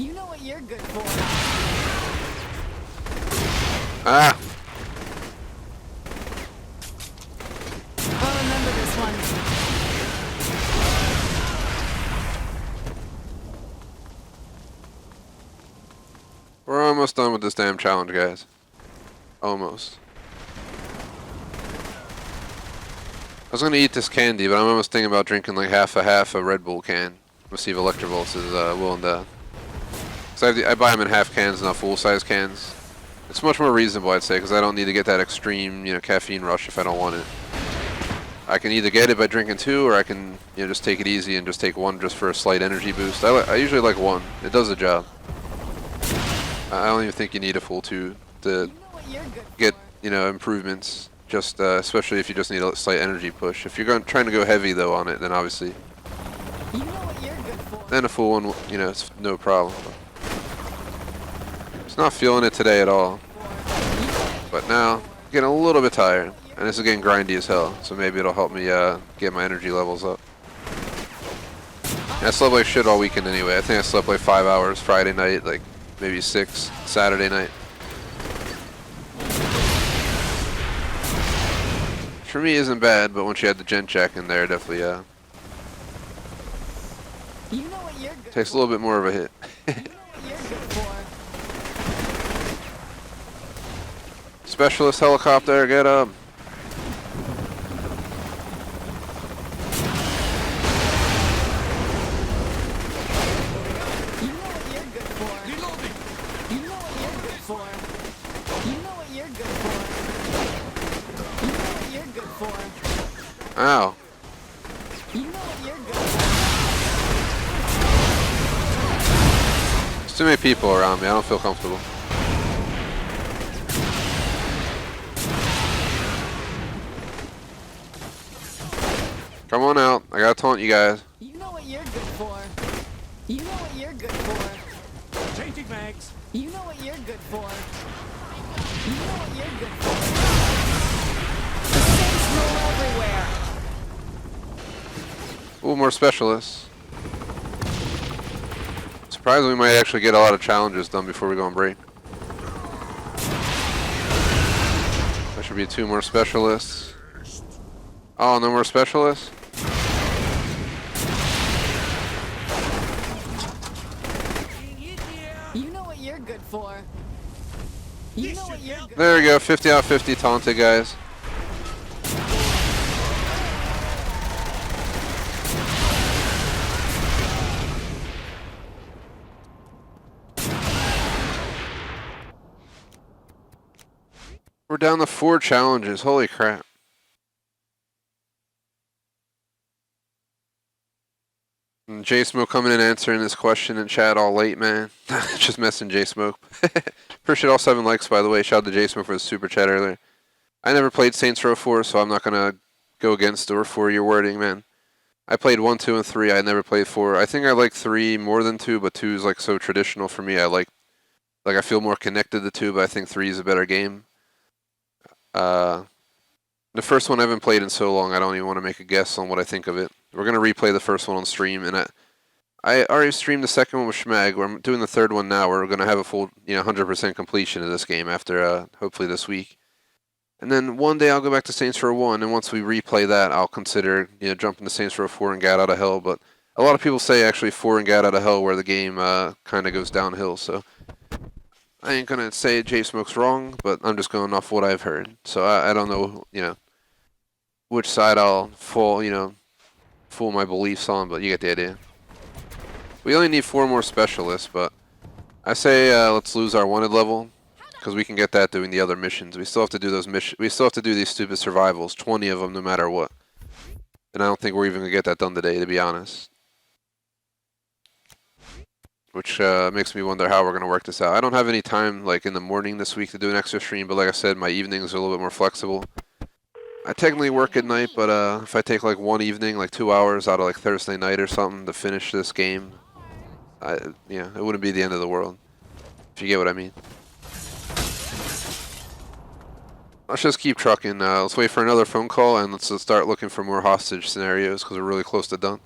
You know what you're good for. Ah! I'll remember this one. We're almost done with this damn challenge, guys. Almost. I was gonna eat this candy, but I'm almost thinking about drinking like half a Red Bull can. Let's see if Electrovolts is willing to. Cause I buy them in half cans, not full-size cans. It's much more reasonable, I'd say, because I don't need to get that extreme, you know, caffeine rush if I don't want it. I can either get it by drinking 2, or I can, you know, just take it easy and just take 1 just for a slight energy boost. I usually like 1. It does the job. I don't even think you need a full 2 to You know what you're good get, for. you know, improvements. Just especially if you just need a slight energy push. If you're trying to go heavy though on it, then obviously, You know what you're good for. then a full 1, you know, it's no problem. Just not feeling it today at all. But now, getting a little bit tired. And this is getting grindy as hell, so maybe it'll help me get my energy levels up. And I slept like shit all weekend anyway. I think I slept like 5 hours Friday night, like maybe 6 Saturday night. For me, isn't bad, but once you had the gen check in there, definitely You know what you're good takes a little bit more of a hit. You know what you're good for. Specialist helicopter, get up. You know what you're good for. Reloading. You know what you're good for. You know what you're good for. You know what you're good for. Ow. You know what you're good for. There's too many people around me. I don't feel comfortable. Come on out. I gotta taunt you guys. You know what you're good for. You know what you're good for. Changing mags. You know what you're good for. You know what you're good for. The saints roll everywhere. Ooh, more specialists. Surprised we might actually get a lot of challenges done before we go on break. There should be 2 more specialists. Oh, no more specialists? You know what you're good for. You know what you're good There we go, 50 out of 50 taunted, guys. We're down to 4 challenges, holy crap. And J-Smoke coming in answering this question in chat all late, man. Just messing J-Smoke. Appreciate all 7 likes, by the way. Shout out to J-Smoke for the super chat earlier. I never played Saints Row 4, so I'm not going to go against or for your wording, man. I played 1, 2, and 3. I never played 4. I think I like 3 more than 2, but 2 is like so traditional for me. I feel more connected to 2, but I think 3 is a better game. The first one I haven't played in so long, I don't even want to make a guess on what I think of it. We're going to replay the first one on stream, and I already streamed the second one with Schmag. I'm doing the third one now. We're going to have a full, 100% completion of this game after, hopefully this week. And then one day I'll go back to Saints Row 1, and once we replay that, I'll consider, jumping to Saints Row 4 and Get Out of Hell. But a lot of people say actually 4 and Get Out of Hell where the game kind of goes downhill, so I ain't going to say J-Smoke's wrong, but I'm just going off what I've heard. So I don't know, which side I'll fool my beliefs on, but you get the idea. We only need 4 more specialists, but I say let's lose our wanted level, because we can get that doing the other missions. We still have to do those missions. We still have to do these stupid survivals, 20 of them no matter what. And I don't think we're even going to get that done today, to be honest. Which makes me wonder how we're going to work this out. I don't have any time like in the morning this week to do an extra stream, but like I said, my evenings are a little bit more flexible. I technically work at night, but if I take like one evening, like 2 hours out of like Thursday night or something to finish this game, it wouldn't be the end of the world, if you get what I mean. Let's just keep trucking. Let's wait for another phone call, and let's start looking for more hostage scenarios, because we're really close to done.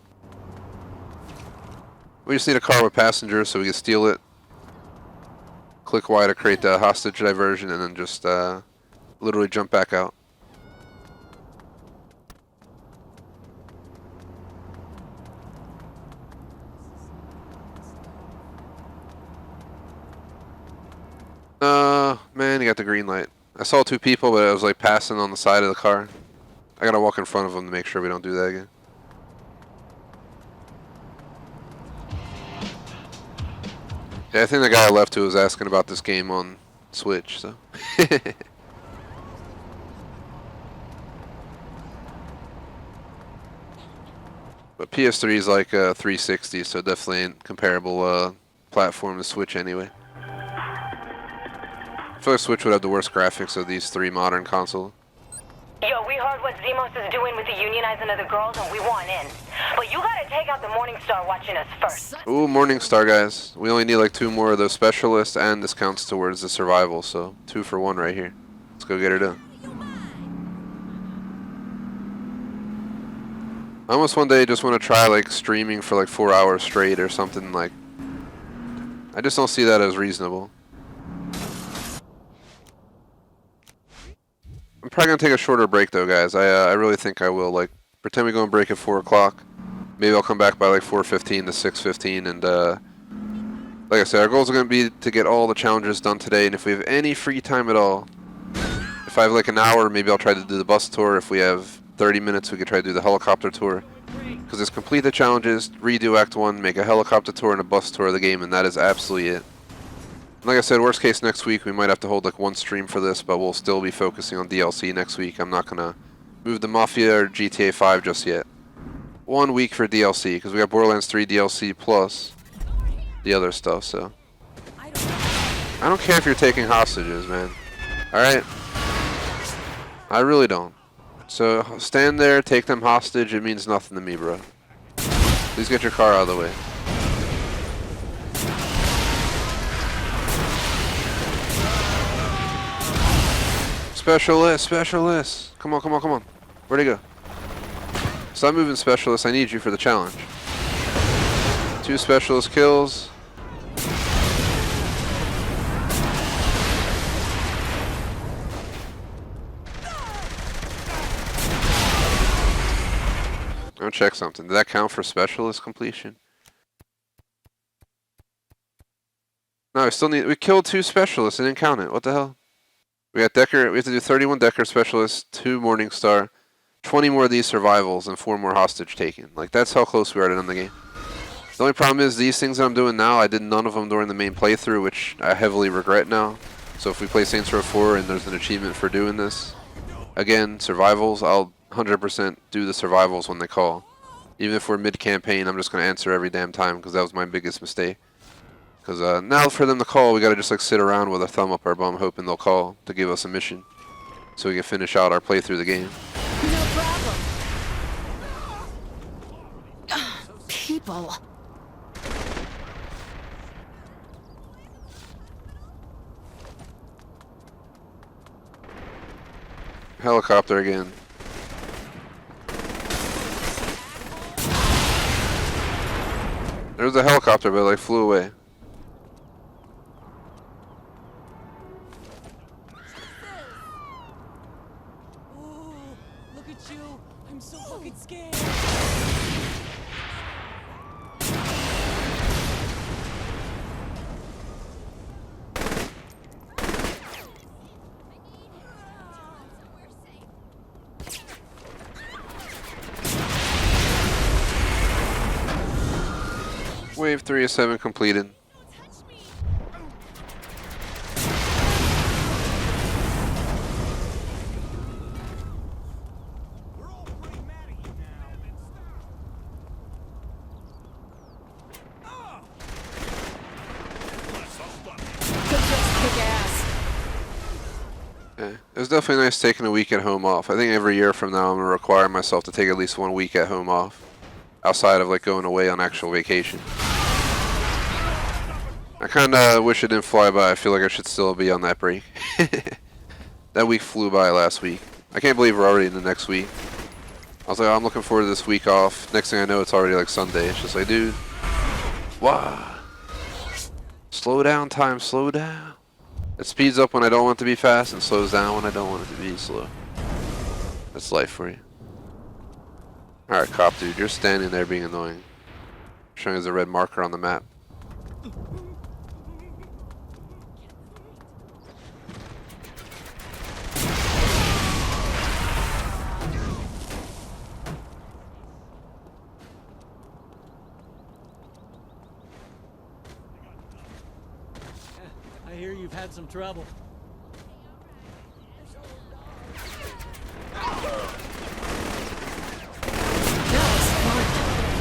We just need a car with passengers so we can steal it. Click Y to create the hostage diversion, and then just literally jump back out. Man, you got the green light. I saw 2 people, but I was like passing on the side of the car. I gotta walk in front of them to make sure we don't do that again. Yeah, I think the guy I left who was asking about this game on Switch, so. But PS3 is like 360, so definitely ain't comparable platform to Switch anyway. I feel like Switch would have the worst graphics of these three modern consoles. Yo, we heard what Zemos is doing with the unionizing of the girls, and we want in. But you gotta take out the Morningstar watching us first. Ooh, Morningstar, guys. We only need like 2 more of those specialists, and this counts towards the survival, so 2 for 1 right here. Let's go get her done. I almost one day just want to try like streaming for like 4 hours straight or something. Like, I just don't see that as reasonable. I'm probably gonna take a shorter break though, guys. I really think I will. Like, pretend we go on break at 4 o'clock. Maybe I'll come back by like 4:15 to 6:15, and like I said, our goals are gonna be to get all the challenges done today. And if we have any free time at all, if I have like an hour, maybe I'll try to do the bus tour. If we have 30 minutes, we could try to do the helicopter tour. Because it's complete the challenges, redo Act 1, make a helicopter tour and a bus tour of the game, and that is absolutely it. Like I said, worst case next week, we might have to hold like 1 stream for this, but we'll still be focusing on DLC next week. I'm not going to move the Mafia or GTA 5 just yet. 1 week for DLC, because we got Borderlands 3 DLC plus the other stuff, so. I don't care if you're taking hostages, man. Alright? I really don't. So, stand there, take them hostage, it means nothing to me, bro. Please get your car out of the way. Specialist, specialist! Come on, come on, come on. Where'd he go? Stop moving, specialist, I need you for the challenge. 2 specialist kills. I'll check something. Did that count for specialist completion? No, we killed 2 specialists. It didn't count it. What the hell? We got Decker. We have to do 31 Decker specialists, 2 Morningstar, 20 more of these survivals, and 4 more hostage taken. Like, that's how close we are to end the game. The only problem is these things that I'm doing now, I did none of them during the main playthrough, which I heavily regret now. So if we play Saints Row 4 and there's an achievement for doing this, again, survivals, I'll 100% do the survivals when they call. Even if we're mid-campaign, I'm just going to answer every damn time because that was my biggest mistake. Because now for them to call, we got to just like sit around with a thumb up our bum hoping they'll call to give us a mission so we can finish out our playthrough of the game. No problem. People. Helicopter again. There was a helicopter, but it like flew away. Ooh, look at you. I'm so fucking scared. Wave 3 of 7 completed. We're all pretty mad at you now. Could just kick ass. Yeah. It was definitely nice taking a week at home off. I think every year from now I'm going to require myself to take at least 1 week at home off. Outside of like going away on actual vacation. I kind of wish it didn't fly by. I feel like I should still be on that break. That week flew by last week. I can't believe we're already in the next week. I was like, oh, I'm looking forward to this week off. Next thing I know, it's already like Sunday. It's just like, dude, wow. Slow down, time, slow down. It speeds up when I don't want it to be fast and slows down when I don't want it to be slow. That's life for you. Alright, cop dude, you're standing there being annoying. Showing us a red marker on the map. I hear you've had some trouble. That was fun.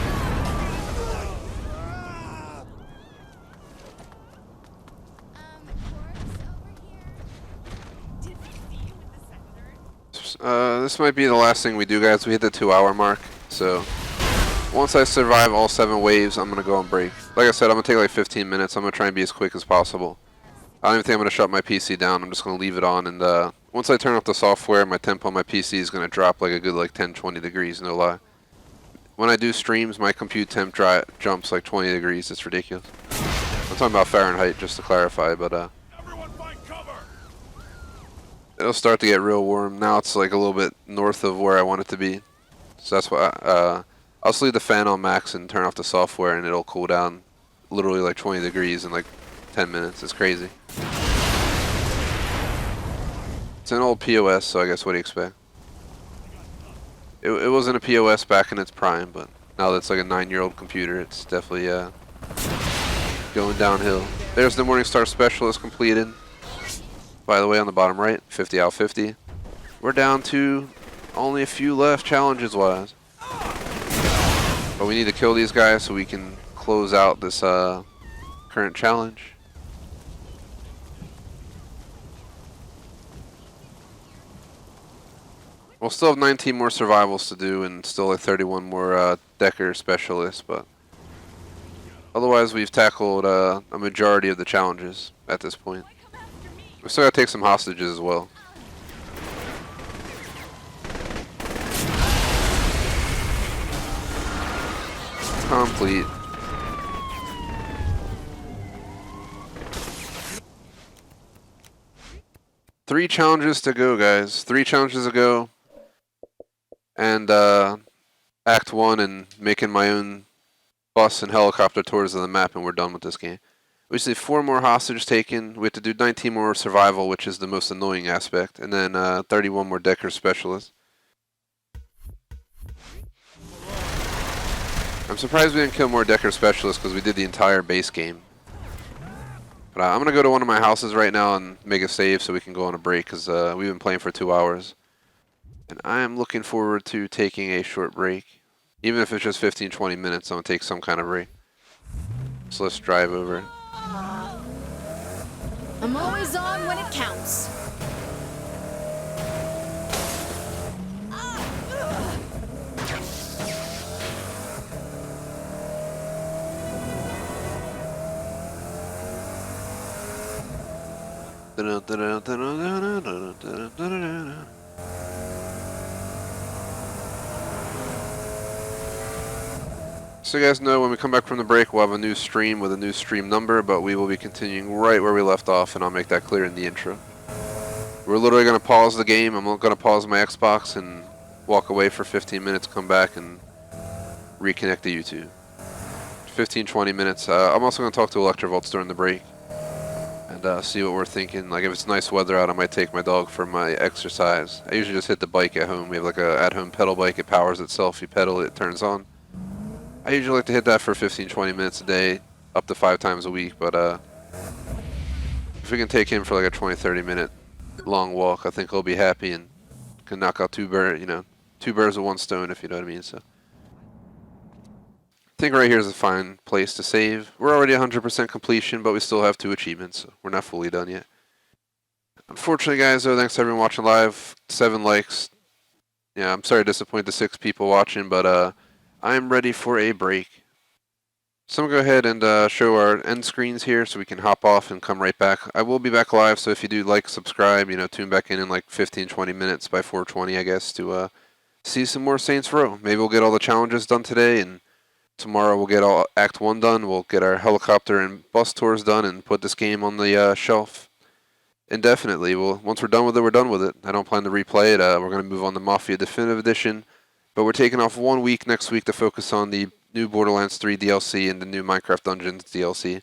This might be the last thing we do, guys. We hit the 2-hour mark, so once I survive all 7 waves, I'm gonna go on break. Like I said, I'm gonna take like 15 minutes. I'm gonna try and be as quick as possible. I don't even think I'm gonna shut my PC down. I'm just gonna leave it on, and once I turn off the software, my temp on my PC is gonna drop like a good like 10-20 degrees, no lie. When I do streams, my compute temp jumps like 20 degrees. It's ridiculous. I'm talking about Fahrenheit, just to clarify, but Everyone find cover. it'll start to get real warm. Now it's like a little bit north of where I want it to be. So that's why I'll just leave the fan on max and turn off the software, and it'll cool down literally like 20 degrees in like 10 minutes. It's crazy. It's an old POS, so I guess what do you expect? It wasn't a POS back in its prime, but now that's like a 9-year-old computer, it's definitely going downhill. There's the Morningstar Specialist completed. By the way, on the bottom right, 50 out 50. We're down to only a few left challenges-wise. But we need to kill these guys so we can close out this current challenge. We'll still have 19 more survivals to do and still like 31 more Decker specialists, but otherwise we've tackled a majority of the challenges at this point. We still gotta take some hostages as well. Complete. Three challenges to go, guys. 3 challenges to go. And Act 1 and making my own bus and helicopter tours of the map, and we're done with this game. We just need 4 more hostage taken. We have to do 19 more survival, which is the most annoying aspect, and then 31 more Decker specialists. I'm surprised we didn't kill more Decker specialists because we did the entire base game. But I'm going to go to one of my houses right now and make a save so we can go on a break because we've been playing for 2 hours. And I am looking forward to taking a short break. Even if it's just 15-20 minutes, I'm going to take some kind of break. So let's drive over. I'm always on when it counts. So you guys know when we come back from the break, we'll have a new stream with a new stream number, but we will be continuing right where we left off, and I'll make that clear in the intro. We're literally going to pause the game. I'm going to pause my Xbox and walk away for 15 minutes, come back, and reconnect to YouTube. 15-20 minutes. I'm also going to talk to Electrovolts during the break and see what we're thinking. Like if it's nice weather out, I might take my dog for my exercise. I usually just hit the bike at home. We have like a at-home pedal bike. It powers itself. You pedal it, it turns on. I usually like to hit that for 15-20 minutes a day, up to 5 times a week, but if we can take him for like a 20-30 minute long walk, I think he'll be happy and can knock out 2 birds with 1 stone, if you know what I mean. So I think right here is a fine place to save. We're already 100% completion, but we still have 2 achievements, so we're not fully done yet. Unfortunately, guys, though, thanks to everyone watching live. 7 likes. Yeah, I'm sorry to disappoint the 6 people watching, but I'm ready for a break. So I'm going to go ahead and show our end screens here so we can hop off and come right back. I will be back live, so if you do like, subscribe, tune back in like 15-20 minutes by 4:20, I guess, to see some more Saints Row. Maybe we'll get all the challenges done today, and tomorrow we'll get all Act 1 done. We'll get our helicopter and bus tours done and put this game on the shelf indefinitely. Once we're done with it, we're done with it. I don't plan to replay it. We're going to move on to Mafia Definitive Edition. But we're taking off 1 week next week to focus on the new Borderlands 3 DLC and the new Minecraft Dungeons DLC.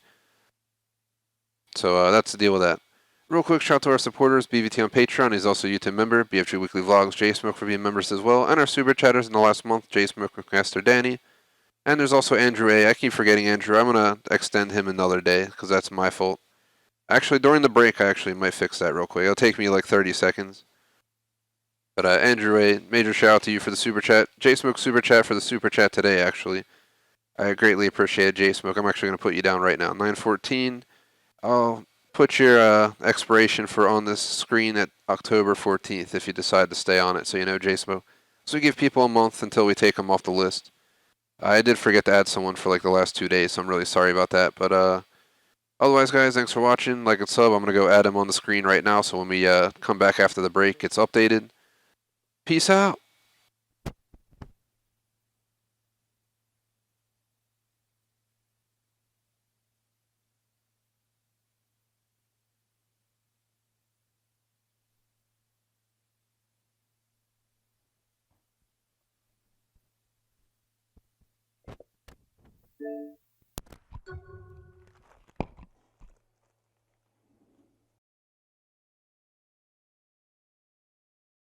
So that's the deal with that. Real quick shout out to our supporters, BVT on Patreon. He's also a YouTube member. BFG Weekly Vlogs, J-Smoke for being members as well. And our Super Chatters in the last month, J-Smoke, McMaster, Danny. And there's also Andrew A. I keep forgetting Andrew. I'm going to extend him another day because that's my fault. Actually, during the break, I actually might fix that real quick. It'll take me like 30 seconds. But Andrew A., major shout out to you for the Super Chat. J-Smoke Super Chat for the Super Chat today, actually. I greatly appreciate it, J-Smoke. I'm actually going to put you down right now. 914. Oh, put your expiration for on this screen at October 14th if you decide to stay on it, so you know, JSMO. So we give people a month until we take them off the list. I did forget to add someone for like the last 2 days, so I'm really sorry about that. But otherwise, guys, thanks for watching. Like and sub. I'm gonna go add him on the screen right now, so when we come back after the break, it's updated. Peace out.